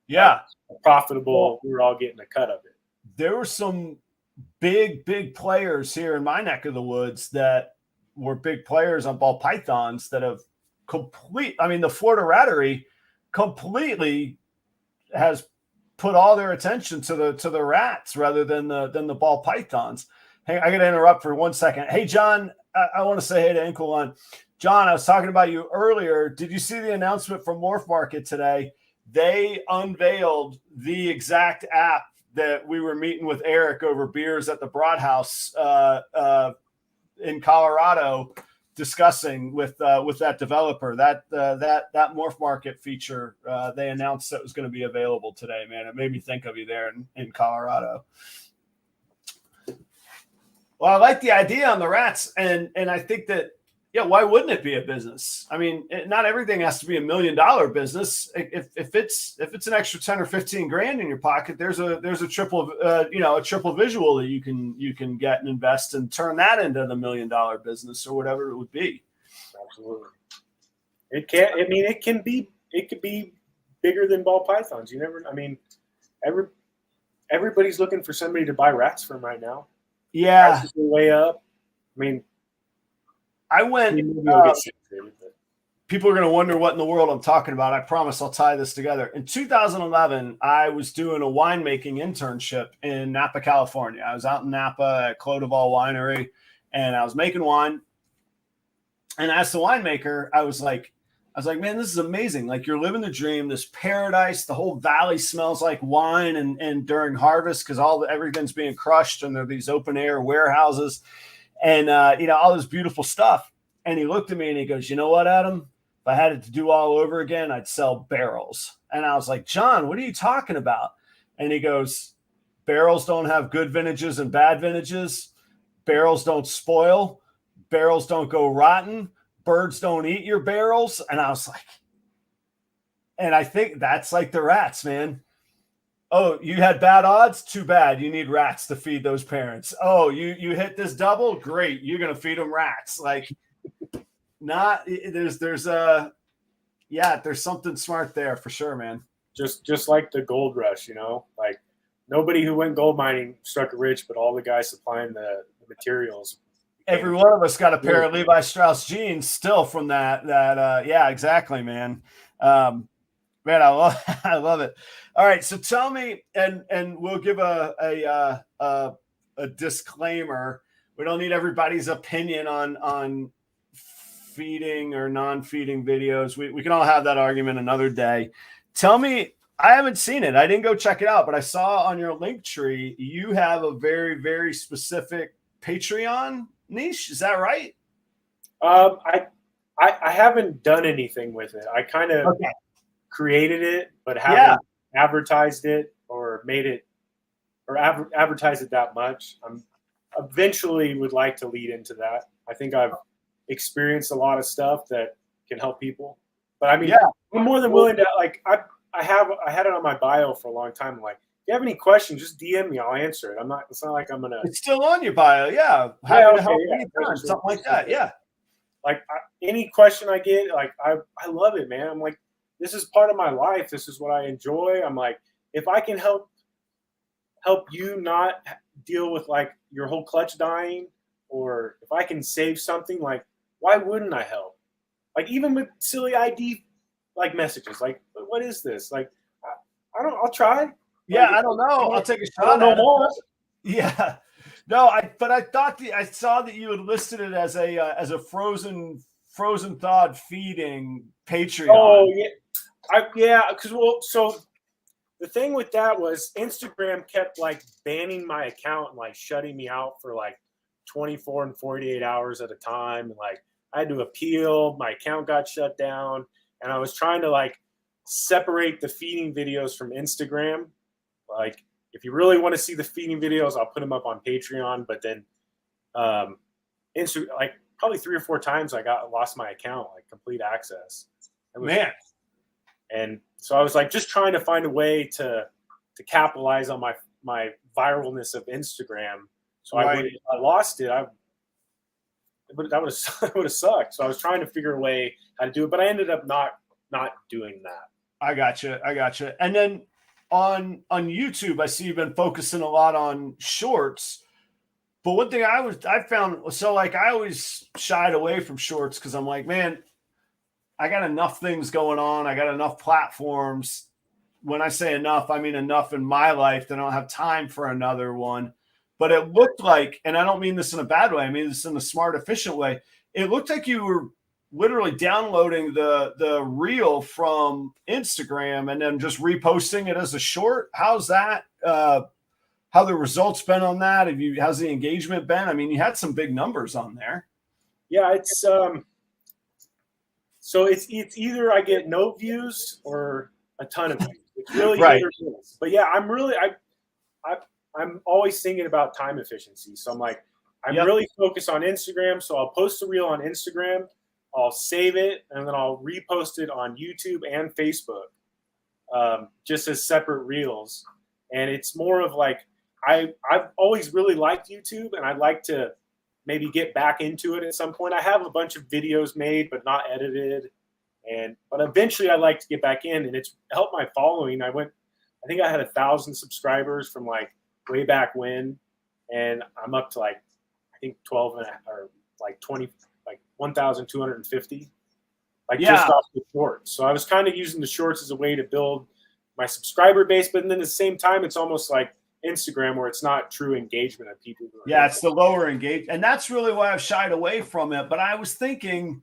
Yeah. Profitable. We're all getting a cut of it. There were some big players here in my neck of the woods that were big players on ball pythons that have the Florida Rattery completely has put all their attention to the rats rather than the ball pythons. Hey, I got to interrupt for 1 second. Hey, John, I want to say hey to Incolon. John, I was talking about you earlier. Did you see the announcement from Morph Market today? They unveiled the exact app that we were meeting with Eric over beers at the Broadhouse in Colorado, discussing with that developer. That Morph Market feature they announced that was going to be available today. Man, it made me think of you there in Colorado. Well, I like the idea on the rats, and I think that, yeah, why wouldn't it be a business? I mean, not everything has to be $1 million business. If it's an extra 10 or 15 grand in your pocket, there's a triple visual that you can get and invest and turn that into the $1 million business or whatever it would be. Absolutely. It could be bigger than ball pythons. You never. I mean, everybody's looking for somebody to buy rats from right now. Yeah, prices are way up. I mean, I went. People are going to wonder what in the world I'm talking about. I promise I'll tie this together. In 2011, I was doing a winemaking internship in Napa, California. I was out in Napa at Clodoval Winery, and I was making wine. And as the winemaker, I was like, man, this is amazing. Like, you're living the dream, this paradise. The whole valley smells like wine, and during harvest, because everything's being crushed, and there are these open air warehouses, and all this beautiful stuff. And he looked at me and he goes, "You know what, Adam? If I had it to do all over again, I'd sell barrels." And I was like, "John, what are you talking about?" And he goes, "Barrels don't have good vintages and bad vintages. Barrels don't spoil. Barrels don't go rotten. Birds don't eat your barrels." And I was like, and I think that's like the rats, man. Oh, you had bad odds? Too bad. You need rats to feed those parents. Oh, you hit this double? Great. You're going to feed them rats. Like, there's something smart there for sure, man. Just like the gold rush, like nobody who went gold mining struck it rich, but all the guys supplying the materials. Every one of us got a pair of Levi Strauss jeans still from that. Yeah, exactly, man. Man, I love it. All right, so tell me, and we'll give a disclaimer. We don't need everybody's opinion on feeding or non-feeding videos. We can all have that argument another day. Tell me, I haven't seen it. I didn't go check it out, but I saw on your link tree you have a very, very specific Patreon niche. Is that right? I haven't done anything with it. I kind of created it, but haven't advertised it or made it or advertised it that much. I'm eventually would like to lead into that. I think I've experienced a lot of stuff that can help people. But I mean, I'm more than willing to, like, I had it on my bio for a long time. I'm like, if you have any questions, just DM me. I'll answer it. It's not like I'm gonna. It's still on your bio, Happy to help anytime, something like that. Yeah. Like any question I get, like I love it, man. I'm like, this is part of my life. This is what I enjoy. I'm like, if I can help you not deal with like your whole clutch dying, or if I can save something, like, why wouldn't I help? Like, even with silly ID like messages, like, what is this? Like, I'll try. Yeah, like, I don't know. I'll take a shot. I don't know. Yeah. No, but I thought I saw that you had listed it as a frozen thawed feeding Patreon. Oh yeah. Because so the thing with that was Instagram kept like banning my account and like shutting me out for like 24 and 48 hours at a time, and like I had to appeal. My account got shut down, and I was trying to like separate the feeding videos from Instagram. Like, if you really want to see the feeding videos, I'll put them up on Patreon. But then, like probably 3 or 4 times, I lost my account, like complete access. And so I was like, just trying to find a way to capitalize on my viralness of Instagram. So I lost it. But that would have sucked. So I was trying to figure a way how to do it, but I ended up not doing that. I gotcha. And then on YouTube, I see you've been focusing a lot on shorts. But one thing I found, so like I always shied away from shorts because I'm like, man, I got enough things going on. I got enough platforms. When I say enough, I mean enough in my life that I don't have time for another one. But it looked like, and I don't mean this in a bad way, I mean this in a smart, efficient way. It looked like you were literally downloading the reel from Instagram and then just reposting it as a short. How's that? How the results been on that? How's the engagement been? I mean, you had some big numbers on there. Yeah, it's so it's either I get no views or a ton of views. It's really either. But yeah, I'm always thinking about time efficiency. So I'm like, I'm really focused on Instagram. So I'll post a reel on Instagram, I'll save it, and then I'll repost it on YouTube and Facebook, just as separate reels. And it's more of like, I've always really liked YouTube, and I'd like to maybe get back into it at some point. I have a bunch of videos made, but not edited. But eventually I'd like to get back in, and it's helped my following. I think I had 1,000 subscribers from like way back when, and I'm up to like, I think 12 or like 20, like 1,250, like just off the shorts. So I was kind of using the shorts as a way to build my subscriber base, but then at the same time, it's almost like Instagram where it's not true engagement of people. It's the lower engagement. And that's really why I've shied away from it. But I was thinking,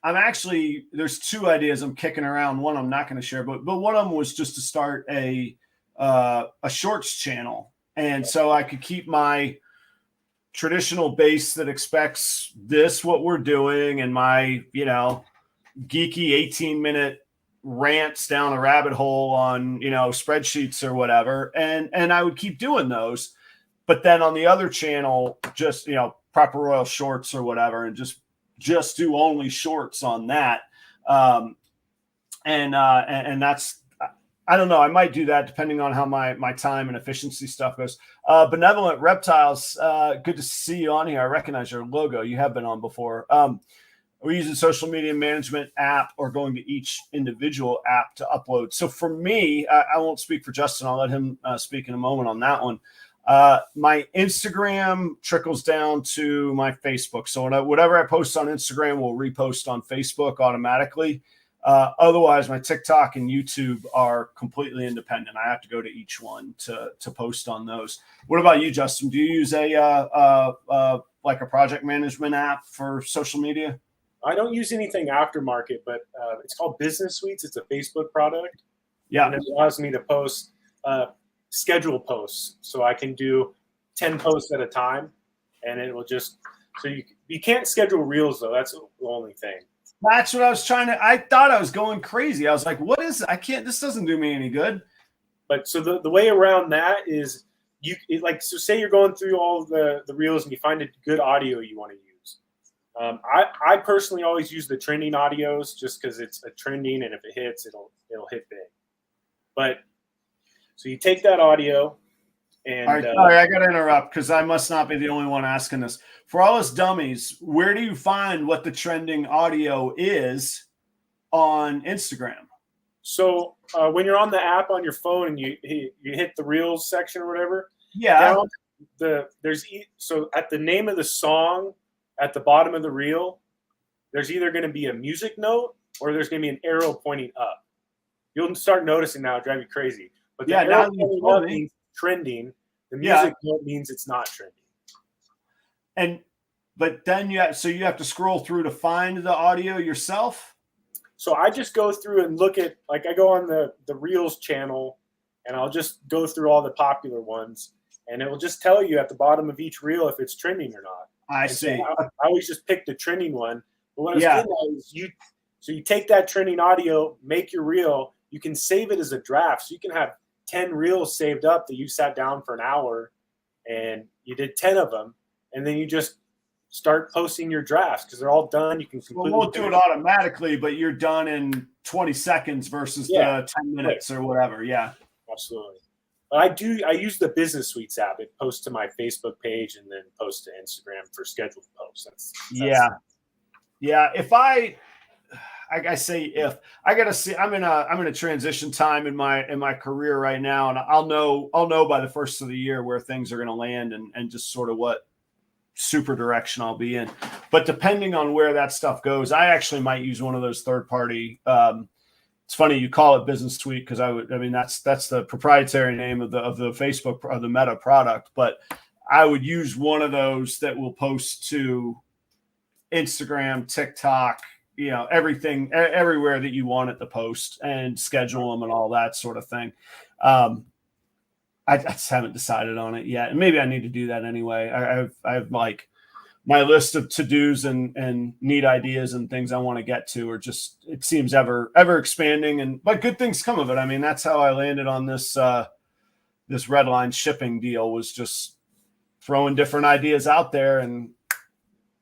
there's 2 ideas I'm kicking around. One I'm not going to share, but one of them was just to start a shorts channel. And so I could keep my traditional base that expects what we're doing, and my, geeky 18-minute rants down a rabbit hole on, spreadsheets or whatever. And I would keep doing those. But then on the other channel, just, Proper Royal Shorts or whatever, and just do only shorts on that. And that's, I don't know. I might do that depending on how my time and efficiency stuff goes. Benevolent Reptiles, good to see you on here. I recognize your logo. You have been on before. Are we using social media management app or going to each individual app to upload? So for me, I won't speak for Justin. I'll let him speak in a moment on that one. My Instagram trickles down to my Facebook. So whatever I post on Instagram will repost on Facebook automatically. Otherwise, my TikTok and YouTube are completely independent. I have to go to each one to post on those. What about you, Justin? Do you use like a project management app for social media? I don't use anything aftermarket, but it's called Business Suites. It's a Facebook product. Yeah. And it allows me to post schedule posts. So I can do 10 posts at a time, and it will just, so you can't schedule reels though. That's the only thing. That's what I was trying to, I thought I was going crazy. I was like, what is, I can't, this doesn't do me any good. But so the way around that is so say you're going through all the reels and you find a good audio you want to use. I personally always use the trending audios just because it's a trending, and if it hits, it'll hit big. But so you take that audio and. All right, sorry, I got to interrupt because I must not be the only one asking this. For all us dummies, where do you find what the trending audio is on Instagram? So when you're on the app on your phone and you hit the reels section or whatever, yeah, so at the name of the song at the bottom of the reel, there's either going to be a music note or there's going to be an arrow pointing up. You'll start noticing now, it'll drive you crazy. But the arrow pointing up means trending. The music note means it's not trending. But then you have to scroll through to find the audio yourself. So I just go through and look at, like, I go on the Reels channel and I'll just go through all the popular ones, and it will just tell you at the bottom of each reel if it's trending or not. I see. So I always just pick the trending one. But what I was getting at is you take that trending audio, make your reel, you can save it as a draft. So you can have 10 reels saved up that you sat down for an hour and you did 10 of them, and then you just start posting your drafts because they're all done. You can completely we'll do it automatically, but you're done in 20 seconds versus the 10 minutes or whatever. Yeah, absolutely. But I use the Business Suites app. It posts to my Facebook page and then posts to Instagram for scheduled posts. That's If I say if I gotta see, I'm in a transition time in my career right now, and I'll know by the first of the year where things are going to land and just sort of what super direction I'll be in. But depending on where that stuff goes, I actually might use one of those third party. It's funny you call it Business Suite because that's the proprietary name of the Facebook of the Meta product, but I would use one of those that will post to Instagram, TikTok, everything, everywhere that you want it to post, and schedule them and all that sort of thing. I just haven't decided on it yet, and maybe I need to do that anyway. I have like my list of to-dos and neat ideas and things I want to get to are just, it seems ever expanding, but good things come of it. I mean, that's how I landed on this REDLINE shipping deal, was just throwing different ideas out there, and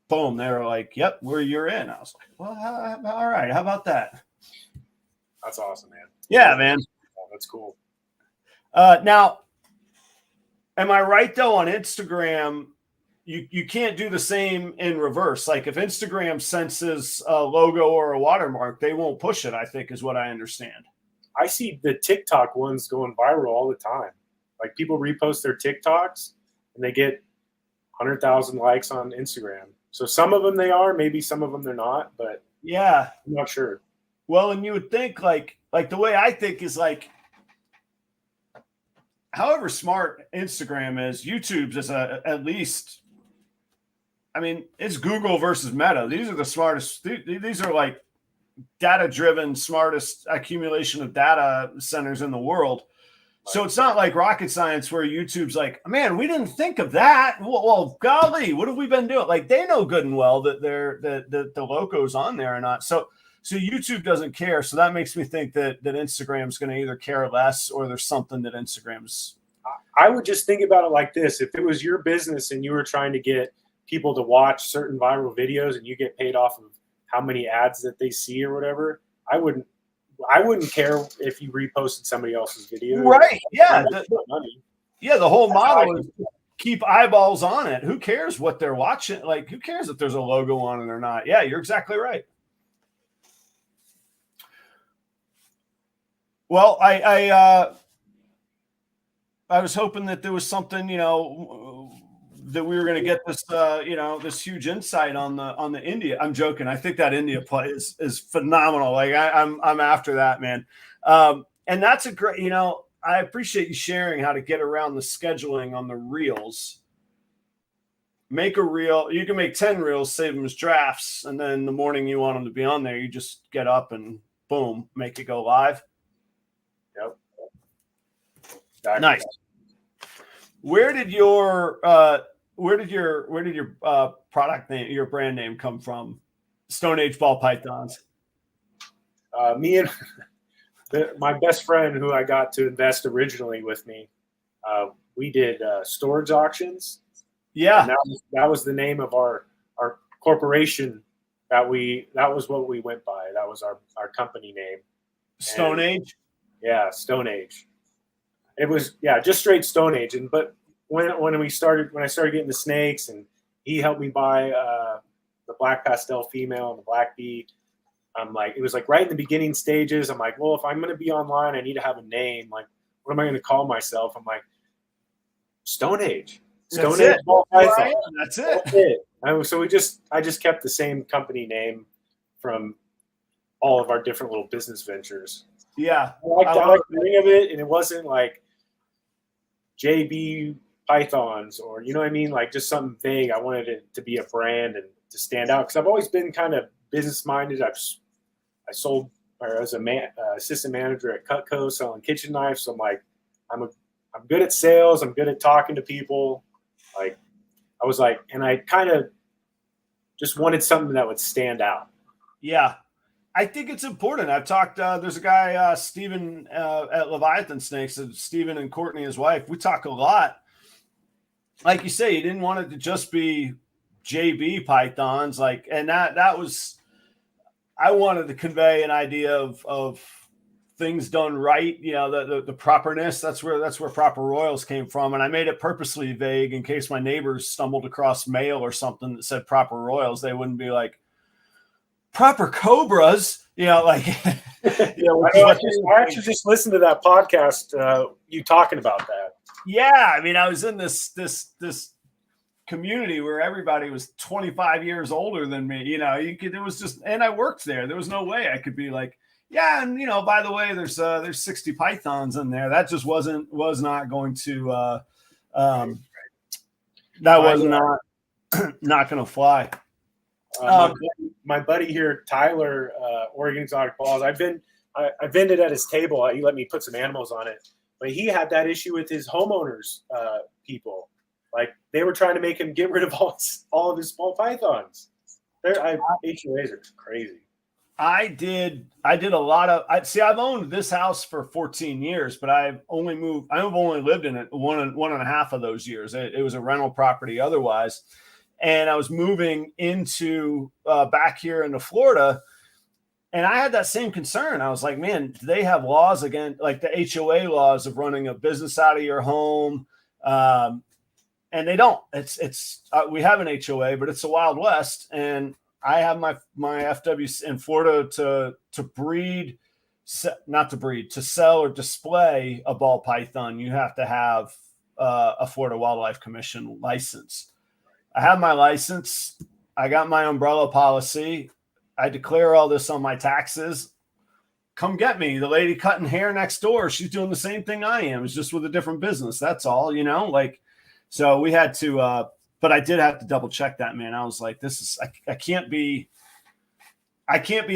boom, they were like, yep, you're in. I was like, well, all right, how about that? That's awesome, man. Yeah, man. That's cool. Now, am I right though, on Instagram, you can't do the same in reverse? Like if Instagram senses a logo or a watermark, they won't push it, I think, is what I understand. I see the TikTok ones going viral all the time. Like people repost their TikToks and they get 100,000 likes on Instagram. So some of them they are, maybe some of them they're not, but yeah, I'm not sure. Well, and you would think like the way I think is like, however smart Instagram is, YouTube's is at least, I mean, it's Google versus Meta. These are the smartest. These are like data-driven, smartest accumulation of data centers in the world. So it's not like rocket science where YouTube's like, man, we didn't think of that. Well, golly, what have we been doing? Like they know good and well that the logo's on there or not. So YouTube doesn't care. So that makes me think that Instagram's going to either care less or there's something that Instagram's. I would just think about it like this. If it was your business and you were trying to get people to watch certain viral videos and you get paid off of how many ads that they see or whatever, I wouldn't care if you reposted somebody else's video. Right. Yeah. The whole model is keep eyeballs on it. Who cares what they're watching? Like, who cares if there's a logo on it or not? Yeah, you're exactly right. Well, I was hoping that there was something, that we were going to get this, this huge insight on the India. I'm joking. I think that India play is phenomenal. Like I'm after that, man. And that's a great, I appreciate you sharing how to get around the scheduling on the reels. Make a reel. You can make 10 reels, save them as drafts. And then the morning you want them to be on there, you just get up and boom, make it go live. Yep. Exactly. Nice. Where did your product name, your brand name come from? StoneAge ball pythons. Me and my best friend, who I got to invest originally with me, we did storage auctions. Yeah, and that was the name of our corporation. That was what we went by. That was our company name. StoneAge. Yeah, StoneAge. It was just straight StoneAge. But when I started getting the snakes, and he helped me buy the black pastel female and the black bee. I'm like, it was like right in the beginning stages. I'm like, well, if I'm going to be online, I need to have a name. Like, what am I going to call myself? I'm like, StoneAge. StoneAge ball python. That's it. So I just kept the same company name from all of our different little business ventures. Yeah, I like the ring of it, and it wasn't like JB Pythons, or you know what I mean, like just something vague. I wanted it to be a brand and to stand out, because I've always been kind of business minded. I sold, or as assistant manager at Cutco selling kitchen knives. So I'm like, I'm good at sales. I'm good at talking to people. Like I was like, and I kind of just wanted something that would stand out. Yeah. I think it's important. I've talked, there's a guy, Steven at Leviathan Snakes, Steven and Courtney, his wife. We talk a lot. Like you say, you didn't want it to just be JB pythons. Like, and that was, I wanted to convey an idea of things done right. The properness, that's where proper royals came from. And I made it purposely vague in case my neighbors stumbled across mail or something that said proper royals. They wouldn't be like, proper cobras, like. I actually just listened to that podcast. You talking about that? Yeah, I mean, I was in this community where everybody was 25 years older than me. It was just, and I worked there. There was no way I could be like, yeah, and by the way, there's 60 pythons in there. That just was not going to. That was not going to fly. My buddy here, Tyler, Oregon Exotic Balls. I vended at his table. He let me put some animals on it, but he had that issue with his homeowners people. Like they were trying to make him get rid of all of his small pythons. HOAs are crazy. I did a lot of. I've owned this house for 14 years, but I've only lived in it one and a half of those years. It was a rental property otherwise. And I was moving into back here into Florida, and I had that same concern. I was like, man, do they have laws again, like the HOA laws of running a business out of your home? And they don't. We have an HOA, but it's the Wild West, and I have my FW in Florida to breed, not to breed, to sell or display a ball python. You have to have a Florida Wildlife Commission license. I have my license. I got my umbrella policy. I declare all this on my taxes. Come get me. The lady cutting hair next door, she's doing the same thing I am. It's just with a different business. That's all, so we had to, but I did have to double check that, man. I was like, I can't be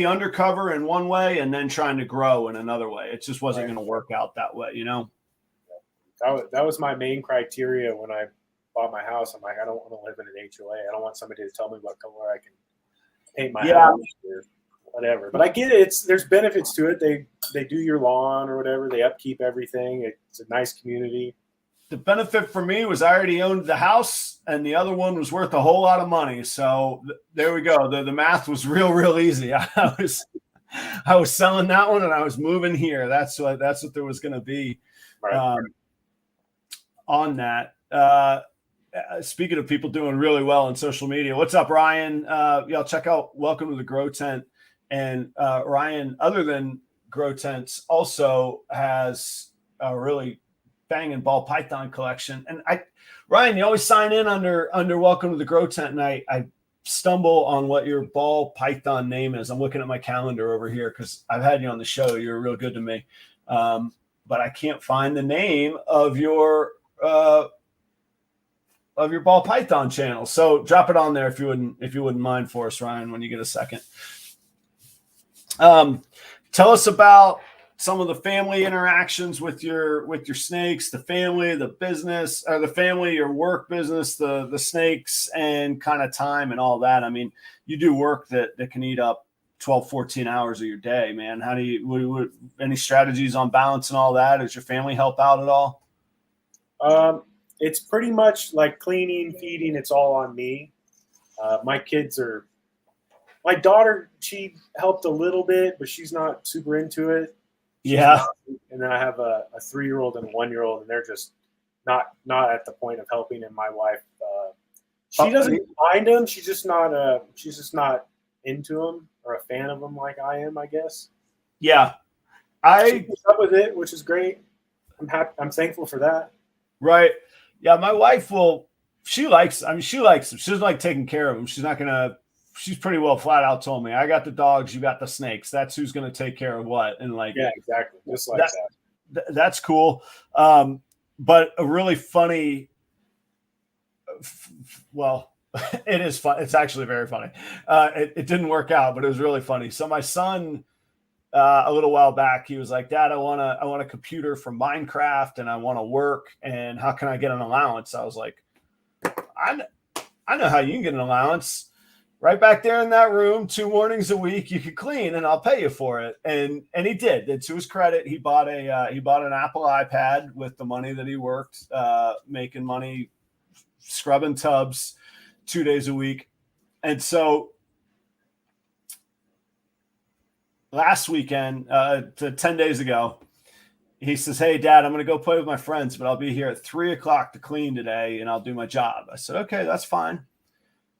undercover in one way and then trying to grow in another way. It just wasn't going to work out that way, That was my main criteria when I bought my house. I'm like, I don't want to live in an HOA. I don't want somebody to tell me what color I can paint my house or whatever. But I get it. There's benefits to it. They do your lawn or whatever. They upkeep everything. It's a nice community. The benefit for me was I already owned the house, and the other one was worth a whole lot of money. So there we go. The math was real easy. I was selling that one, and I was moving here. That's what there was going to be on that. speaking of people doing really well on social media, what's up, Ryan? Y'all check out Welcome to the Grow Tent. And Ryan, other than Grow Tents, also has a really banging ball python collection. And Ryan, you always sign in under Welcome to the Grow Tent, and I stumble on what your ball python name is. I'm looking at my calendar over here because I've had you on the show. You're real good to me, but I can't find the name of your ball python channel. So drop it on there if you wouldn't mind for us, Ryan, when you get a second. Tell us about some of the family interactions with your snakes, the family, the business, or the family, your work business, the snakes, and kind of time and all that. I mean, you do work that can eat up 12, 14 hours of your day, man. How do you, any strategies on balance and all that? Does your family help out at all? It's pretty much like cleaning, feeding. It's all on me. My daughter, she helped a little bit, but she's not super into it. Yeah. And then I have a 3-year-old and a 1-year-old, and they're just not at the point of helping. And my wife, she doesn't mind them. She's just not into them or a fan of them like I am, I guess. Yeah. She puts up with it, which is great. I'm thankful for that. Right. Yeah. My wife she likes them. She doesn't like taking care of them. She's pretty well flat out told me, I got the dogs, you got the snakes. That's who's going to take care of what. And like, yeah, exactly. Just like that. That's cool. But a really funny, well, it is fun. It's actually very funny. It didn't work out, but it was really funny. So my son, a little while back, he was like, Dad, I want a computer for Minecraft and I want to work. And how can I get an allowance? I was like, I know how you can get an allowance. Right back there in that room, 2 mornings a week, you could clean and I'll pay you for it. And he did. And to his credit, he bought an Apple iPad with the money that he worked, making money, scrubbing tubs 2 days a week. And so last weekend, 10 days ago, he says, hey, Dad, I'm going to go play with my friends, but I'll be here at 3:00 to clean today and I'll do my job. I said, okay, that's fine.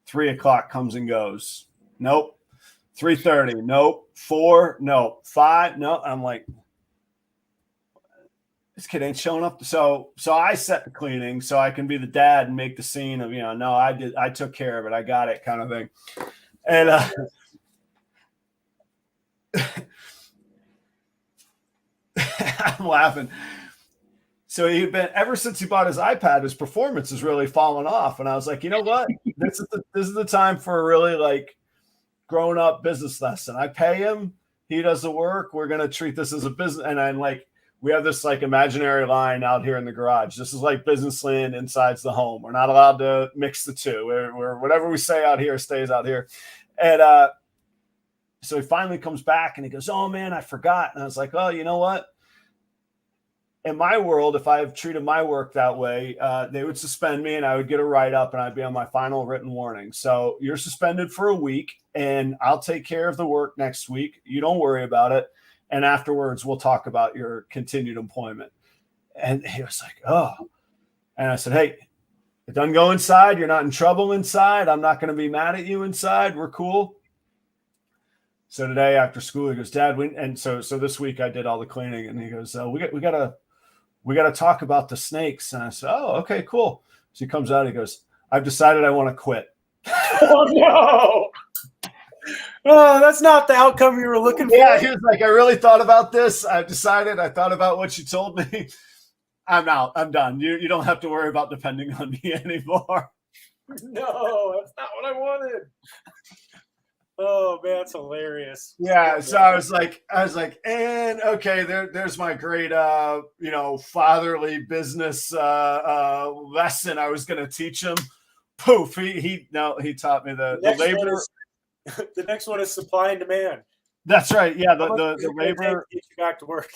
3:00 comes and goes. Nope. 3:30. Nope. 4. No. 5. No. I'm like, this kid ain't showing up. So I set the cleaning so I can be the dad and make the scene of, no, I took care of it. I got it kind of thing. And I'm laughing. So he'd been, ever since he bought his iPad, his performance has really fallen off. And I was like, you know what? This is the time for a really like grown up business lesson. I pay him, he does the work. We're gonna treat this as a business. And I'm like, we have this like imaginary line out here in the garage. This is like business land inside the home. We're not allowed to mix the two. We're whatever we say out here stays out here. And so he finally comes back and he goes, oh man, I forgot. And I was like, oh, you know what? In my world, if I have treated my work that way, they would suspend me and I would get a write-up and I'd be on my final written warning. So you're suspended for a week and I'll take care of the work next week. You don't worry about it. And afterwards, we'll talk about your continued employment. And he was like, oh. And I said, hey, it doesn't go inside. You're not in trouble inside. I'm not going to be mad at you inside. We're cool. So today after school, he goes, Dad, so this week I did all the cleaning. And he goes, we got to talk about the snakes. And I said, oh, okay, cool. So he comes out, he goes, I've decided I want to quit. Oh, no. Oh, that's not the outcome you were looking for. Yeah, he was like, I really thought about this. I've decided. I thought about what you told me. I'm out. I'm done. You don't have to worry about depending on me anymore. No, that's not what I wanted. Oh man, that's hilarious. Yeah, so I was like, and okay, there's my great fatherly business lesson I was gonna teach him. Poof, he taught me the labor. The next one is supply and demand. That's right. Yeah, the labor get you back to work.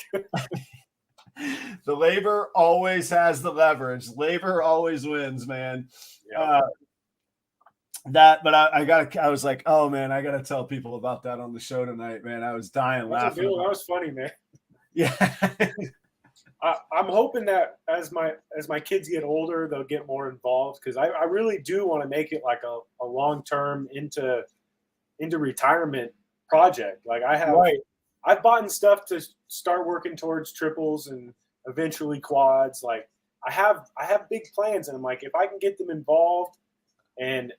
The labor always has the leverage. Labor always wins, man. Yeah. But I was like, oh man, I gotta tell people about that on the show tonight, man. I was dying laughing. That was funny, man. Yeah. I'm hoping that as my kids get older, they'll get more involved, because I really do want to make it like a long-term into retirement project. Like Right. I've bought stuff to start working towards triples and eventually quads. Like I have big plans, and I'm like, if I can get them involved and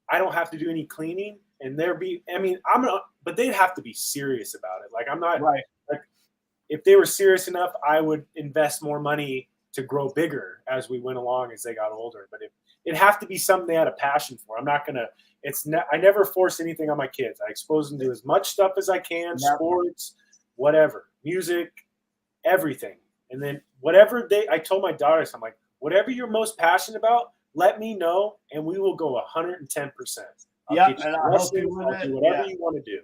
I don't have to do any cleaning, and but they'd have to be serious about it. Like I'm not Right. like, if they were serious enough, I would invest more money to grow bigger as we went along as they got older. But it'd have to be something they had a passion for. I'm not gonna. I never force anything on my kids. I expose them to as much stuff as I can, sports, whatever, music, everything. And then I told my daughters, I'm like, whatever you're most passionate about, let me know, and we will go 110%. Yeah, and I hope you win it. Do whatever you want to do.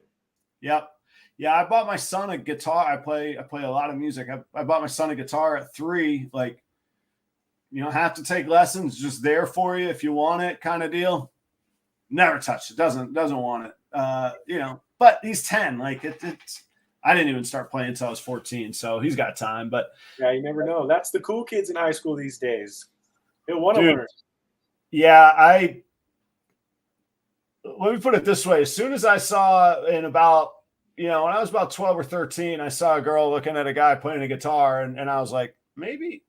Yep. Yeah, I bought my son a guitar. I play a lot of music. I bought my son a guitar at 3. Like, you don't have to take lessons, just there for you if you want it, kind of deal. Never touched it. Doesn't want it. But he's 10. Like it's I didn't even start playing until I was 14, so he's got time. But yeah, you never know. That's the cool kids in high school these days. They'll want to learn. Yeah, let me put it this way. As soon as I saw when I was about 12 or 13, I saw a girl looking at a guy playing a guitar, and I was like, maybe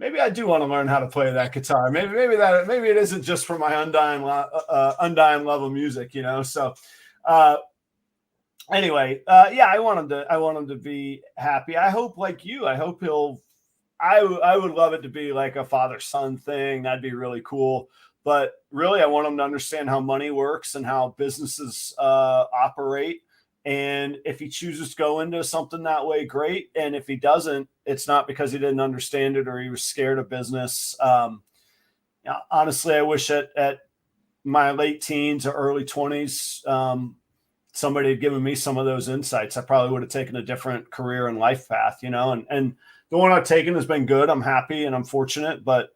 I do want to learn how to play that guitar. Maybe it isn't just for my undying love of music, So, anyway, I want him to be happy. I hope, like you, I hope I would love it to be like a father-son thing. That'd be really cool. But really, I want him to understand how money works and how businesses operate. And if he chooses to go into something that way, great. And if he doesn't, it's not because he didn't understand it or he was scared of business. Honestly, I wish at my late teens or early 20s, somebody had given me some of those insights. I probably would have taken a different career and life path, and the one I've taken has been good. I'm happy and I'm fortunate, but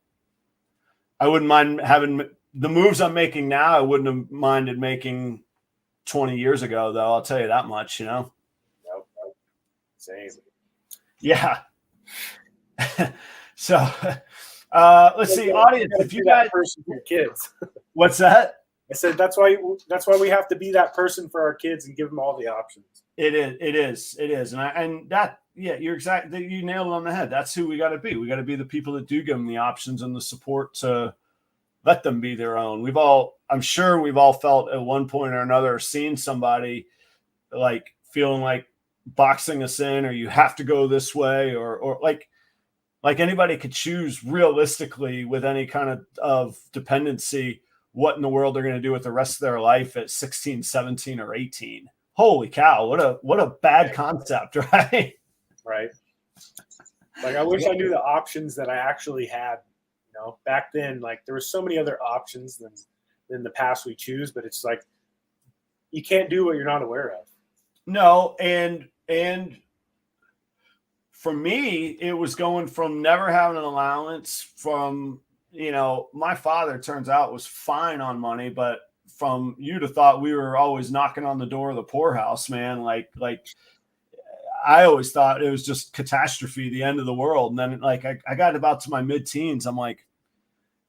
I wouldn't mind having the moves I'm making now. I wouldn't have minded making 20 years ago, though. I'll tell you that much, Nope. Same. Yeah. So, let's see, audience. If you guys, person for your kids. What's that? I said that's why we have to be that person for our kids and give them all the options. It is, you're exactly. You nailed it on the head. That's who we got to be. We got to be the people that do give them the options and the support to let them be their own. I'm sure we've all felt at one point or another, seen somebody like feeling like boxing us in, or you have to go this way, or like anybody could choose realistically with any kind of dependency what in the world they're going to do with the rest of their life at 16, 17, or 18. Holy cow. What a bad concept, right? Right. Like, I wish I knew the options that I actually had. Back then, like, there were so many other options than the paths we choose, but it's like you can't do what you're not aware of. No, and for me, it was going from never having an allowance from, my father, turns out, was fine on money, but from you'd have thought we were always knocking on the door of the poorhouse, man. Like I always thought it was just catastrophe, the end of the world. And then I got about to my mid-teens. I'm like,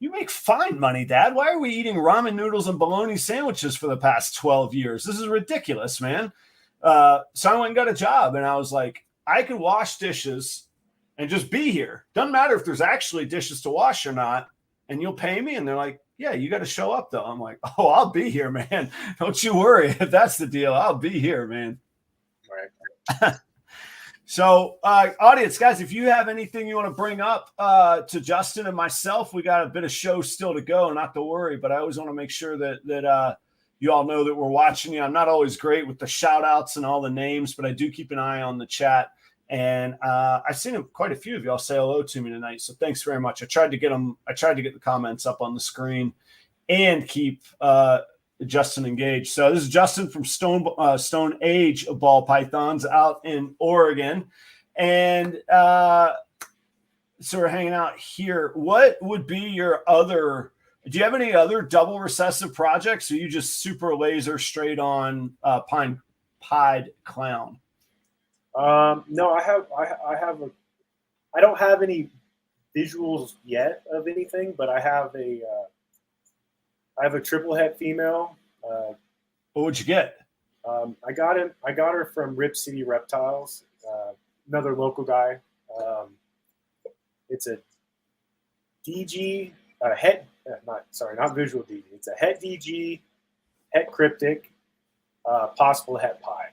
you make fine money, Dad. Why are we eating ramen noodles and bologna sandwiches for the past 12 years? This is ridiculous, man. So I went and got a job, and I was like, I could wash dishes and just be here. Doesn't matter if there's actually dishes to wash or not, and you'll pay me. And they're like, yeah, you got to show up, though. I'm like, oh, I'll be here, man. Don't you worry. If that's the deal, I'll be here, man. Right. So, audience, guys, if you have anything you want to bring up to Justin and myself, we got a bit of show still to go, not to worry. But I always want to make sure that you all know that we're watching you. I'm not always great with the shout outs and all the names, but I do keep an eye on the chat. And I've seen quite a few of y'all say hello to me tonight. So thanks very much. I tried to get the comments up on the screen and keep Justin engaged. So this is Justin from StoneAge Ball Pythons out in Oregon. And so we're hanging out here. What would be your other, do you have any other double recessive projects, or you just super laser straight on Pied Clown? No, I have I don't have any visuals yet of anything, but I have a triple het female. What would you get? I got her from Rip City Reptiles, another local guy. It's a DG het, not visual DG. It's a het DG, het cryptic, possible het pie.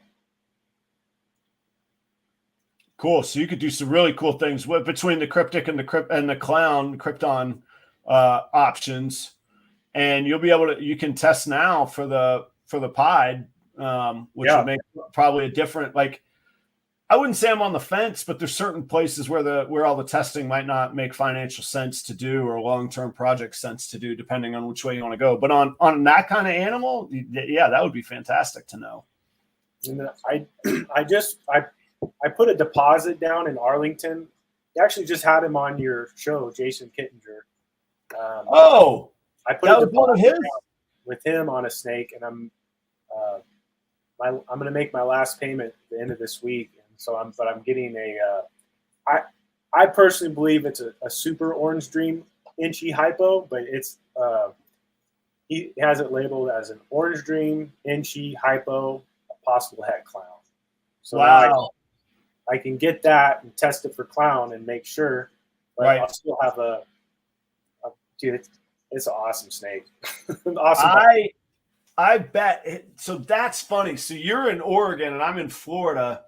Cool. So you could do some really cool things between the cryptic and the krypton options, and you'll be able to. You can test now for the pied, which will make probably a different. Like, I wouldn't say I'm on the fence, but there's certain places where all the testing might not make financial sense to do or long-term project sense to do, depending on which way you want to go. But on that kind of animal, yeah, that would be fantastic to know. And I put a deposit down in Arlington. You actually just had him on your show, Jason Kittinger. I put a deposit down with him on a snake, and I'm going to make my last payment at the end of this week. And so I'm getting I personally believe it's a super orange dream inchy hypo, but it's he has it labeled as an orange dream inchy hypo, a possible het clown. So wow. I can get that and test it for clown and make sure, but right. I'll still have dude, it's an awesome snake. Awesome. I bet. So that's funny. So you're in Oregon and I'm in Florida,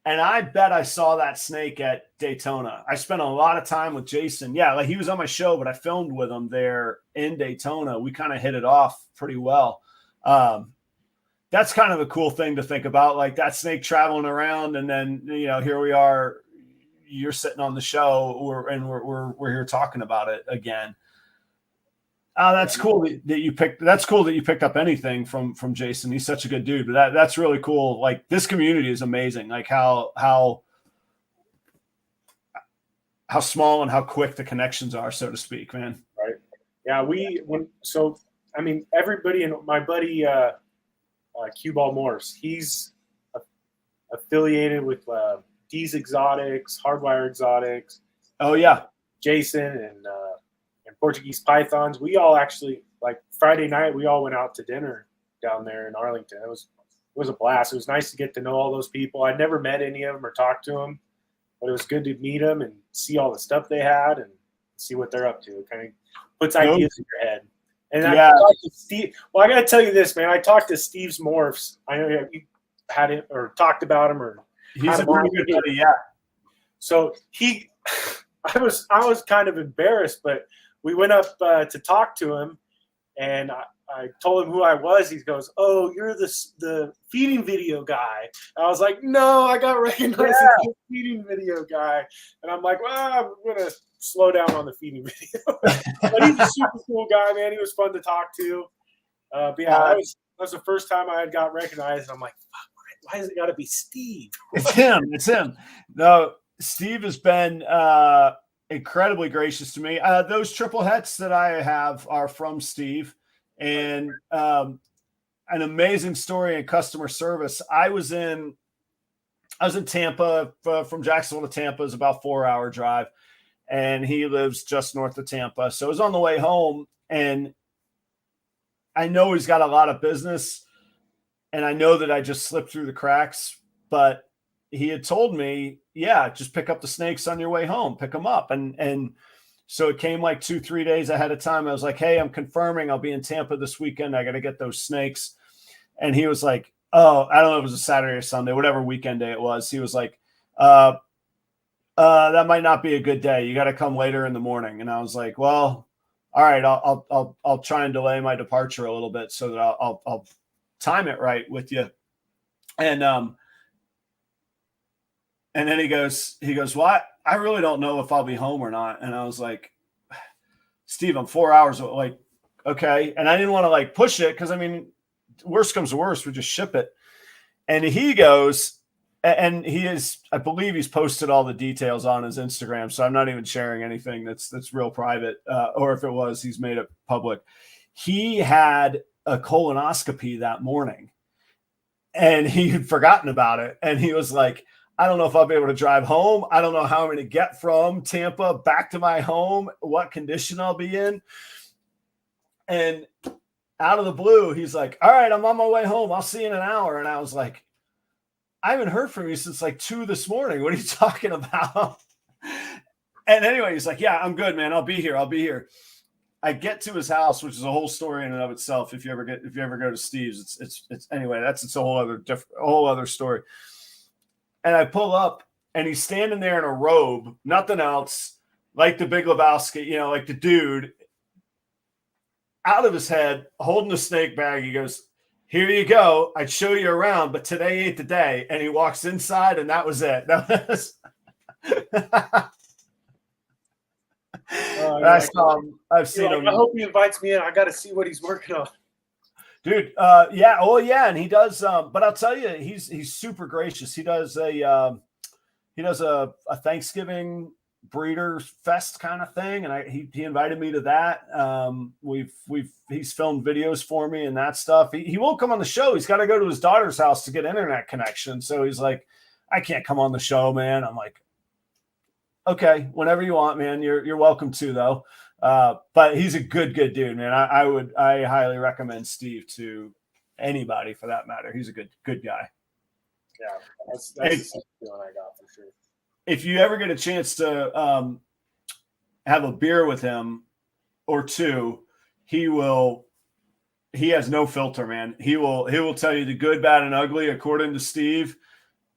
and I bet I saw that snake at Daytona. I spent a lot of time with Jason. Yeah, like he was on my show, but I filmed with him there in Daytona. We kind of hit it off pretty well. That's kind of a cool thing to think about, like that snake traveling around, and then here we are. You're sitting on the show, we're here talking about it again. Oh, that's cool that you picked. That's cool that you picked up anything from Jason. He's such a good dude. But that's really cool. Like, this community is amazing. Like how small and how quick the connections are, so to speak, man. Right. Yeah. Everybody, and my buddy Cue Ball Morse, he's affiliated with D's Exotics, Hardwire Exotics. Oh yeah, Jason and Portuguese Pythons. We all actually, like, Friday night, we all went out to dinner down there in Arlington. It was a blast. It was nice to get to know all those people. I'd never met any of them or talked to them, but it was good to meet them and see all the stuff they had and see what they're up to. It kind of puts ideas in your head. And I talked to Steve. Well, I got to tell you this, man. I talked to Steve's Morphs. I know you had it or talked about him, or he's a pretty good buddy. Yeah. So I was kind of embarrassed, but we went up to talk to him, and I told him who I was. He goes, "Oh, you're the feeding video guy." And I was like, "No, I got recognized as the feeding video guy." And I'm like, "Well, I'm gonna slow down on the feeding video." But he's a super cool guy, man. He was fun to talk to. But yeah, that was the first time I had got recognized. And I'm like, why has it got to be Steve? It's him. It's him. No, Steve has been incredibly gracious to me. Those triple hets that I have are from Steve, and an amazing story in customer service. I was in Tampa. From Jacksonville to Tampa is about a 4-hour drive, and he lives just north of Tampa. So I was on the way home, and I know he's got a lot of business, and I know that I just slipped through the cracks, but he had told me, yeah, just pick up the snakes on your way home, pick them up. And so it came like 2-3 days ahead of time. I was like, hey, I'm confirming I'll be in Tampa this weekend. I got to get those snakes. And he was like, oh, I don't know if it was a Saturday or Sunday, whatever weekend day it was. He was like, that might not be a good day. You got to come later in the morning. And I was like, well, all right, I'll try and delay my departure a little bit so that I'll time it right with you. And then he goes, well, I really don't know if I'll be home or not. And I was like, Steve, I'm 4 hours away. Like, okay. And I didn't want to like push it, because I mean, worst comes to worst, we just ship it. And he goes, and I believe he's posted all the details on his Instagram. So I'm not even sharing anything that's real private. Or if it was, he's made it public. He had a colonoscopy that morning, and he had forgotten about it. And he was like, I don't know if I'll be able to drive home. I don't know how I'm going to get from Tampa back to my home, what condition I'll be in. And out of the blue, he's like, all right, I'm on my way home. I'll see you in an hour. And I was like, I haven't heard from you since like 2 this morning. What are you talking about? And anyway, he's like, yeah, I'm good, man. I'll be here. I'll be here. I get to his house, which is a whole story in and of itself. If you ever go to Steve's, it's anyway, it's a whole other story. And I pull up and he's standing there in a robe, nothing else, like the Big Lebowski, you know, like the dude, out of his head, holding a snake bag. He goes, here you go. I'd show you around, but today ain't the day. And he walks inside, and that was it. That was I've seen him. I hope he invites me in. I got to see what he's working on. Dude, yeah. Oh, yeah. And he does, but I'll tell you, he's super gracious. He does a Thanksgiving breeder fest kind of thing, and he invited me to that. He's filmed videos for me and that stuff. He won't come on the show. He's got to go to his daughter's house to get internet connection. So he's like, I can't come on the show, man. I'm like, okay, whenever you want, man. You're welcome to, though. But he's a good dude, man. I highly recommend Steve to anybody for that matter. He's a good guy. Yeah, that's the feeling I got for sure. If you ever get a chance to have a beer with him or two, he has no filter, man. He will tell you the good, bad, and ugly, according to Steve,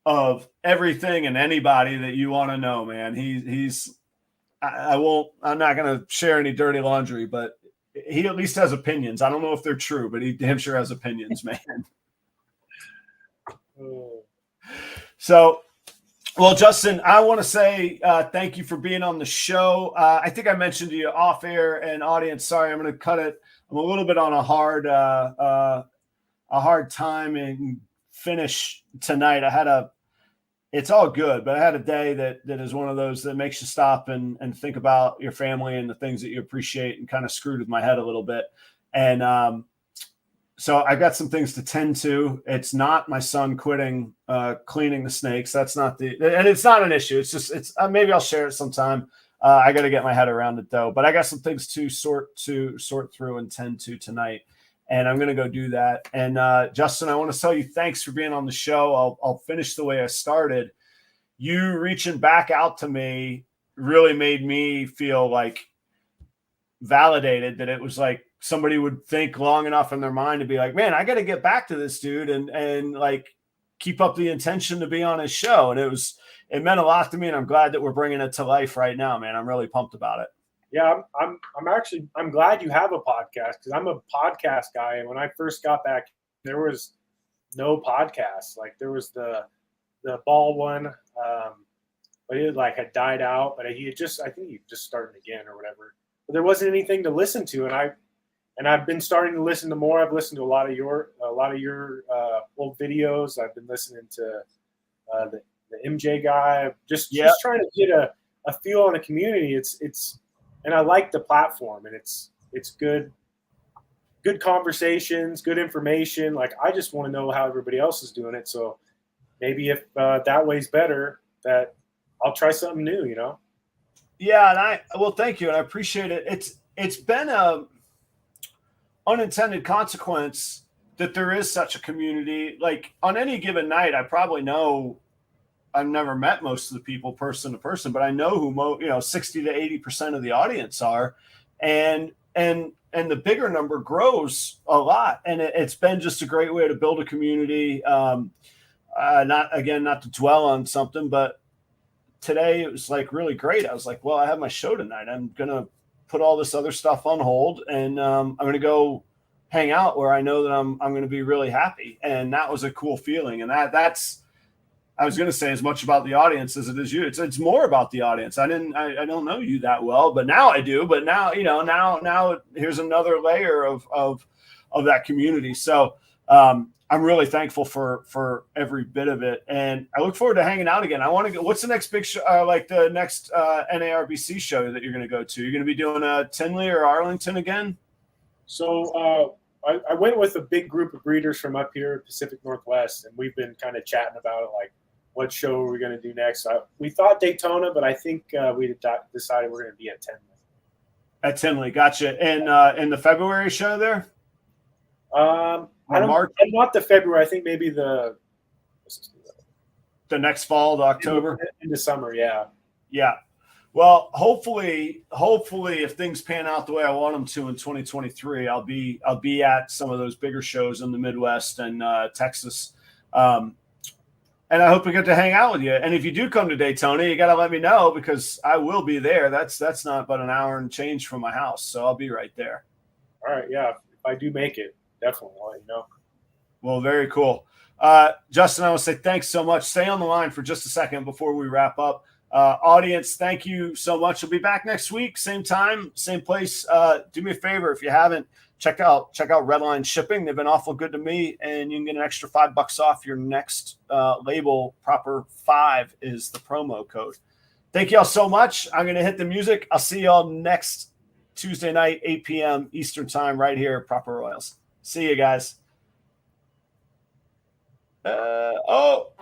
of everything and anybody that you want to know, man. I'm not going to share any dirty laundry, but he at least has opinions. I don't know if they're true, but he damn sure has opinions, man. So, well, Justin, I want to say thank you for being on the show. I think I mentioned to you off air and audience. Sorry, I'm going to cut it. I'm a little bit on a hard time and finish tonight. it's all good, but I had a day that is one of those that makes you stop and think about your family and the things that you appreciate, and kind of screwed with my head a little bit. And so I got some things to tend to. It's not my son quitting cleaning the snakes. That's not and it's not an issue. It's just, maybe I'll share it sometime. I got to get my head around it though, but I got some things to sort through and tend to tonight. And I'm going to go do that. And Justin, I want to tell you, thanks for being on the show. I'll finish the way I started. You reaching back out to me really made me feel like validated, that it was like somebody would think long enough in their mind to be like, man, I got to get back to this dude and like keep up the intention to be on his show. And it meant a lot to me. And I'm glad that we're bringing it to life right now, man. I'm really pumped about it. Yeah, I'm glad you have a podcast, because I'm a podcast guy. And when I first got back, there was no podcast. Like there was the ball one, but it like had died out. But I think he just started again or whatever. But there wasn't anything to listen to, and I've been starting to listen to more. I've listened to a lot of your old videos. I've been listening to the MJ guy. Just trying to get a feel on the community. It's and I like the platform, and it's good conversations, good information. Like I just want to know how everybody else is doing it. So maybe if that way's better, that I'll try something new, you know? Yeah. And thank you. And I appreciate it. It's been a unintended consequence that there is such a community. Like on any given night, I probably know, I've never met most of the people person to person, but I know who 60 to 80% of the audience are, and the bigger number grows a lot. And it's been just a great way to build a community. Not to dwell on something, but today it was like really great. I was like, well, I have my show tonight. I'm going to put all this other stuff on hold, and I'm going to go hang out where I know that I'm going to be really happy. And that was a cool feeling. And that's, I was going to say, as much about the audience as it is you. It's more about the audience. I don't know you that well, but now I do. But now, now here's another layer of that community. So I'm really thankful for every bit of it, and I look forward to hanging out again. I want to go. What's the next big show? Like the next NARBC show that you're going to go to? You're going to be doing Tinley or Arlington again? So I went with a big group of breeders from up here, Pacific Northwest, and we've been kind of chatting about it. Like, what show are we going to do next. We thought Daytona, but I think we decided we're going to be at Tinley. At Tinley, gotcha. And in the February show there? I'm not the February. I think maybe the next fall, the October. In the summer, yeah. Yeah. Well, hopefully, if things pan out the way I want them to in 2023, I'll be at some of those bigger shows in the Midwest and Texas. And I hope we get to hang out with you. And if you do come to Daytona, you got to let me know, because I will be there. That's not but an hour and change from my house, so I'll be right there. All right, yeah. If I do make it, definitely I'll let you know. Well, very cool. Justin, I want to say thanks so much. Stay on the line for just a second before we wrap up. Audience, thank you so much. We'll be back next week, same time, same place. Do me a favor, if you haven't, check out REDLINE shipping. They've been awful good to me, and you can get an extra $5 off your next label. Proper 5 is the promo code. Thank y'all so much. I'm going to hit the music. I'll see y'all next Tuesday night, 8 p.m. Eastern time, right here at Proper Royals. See you guys. Oh.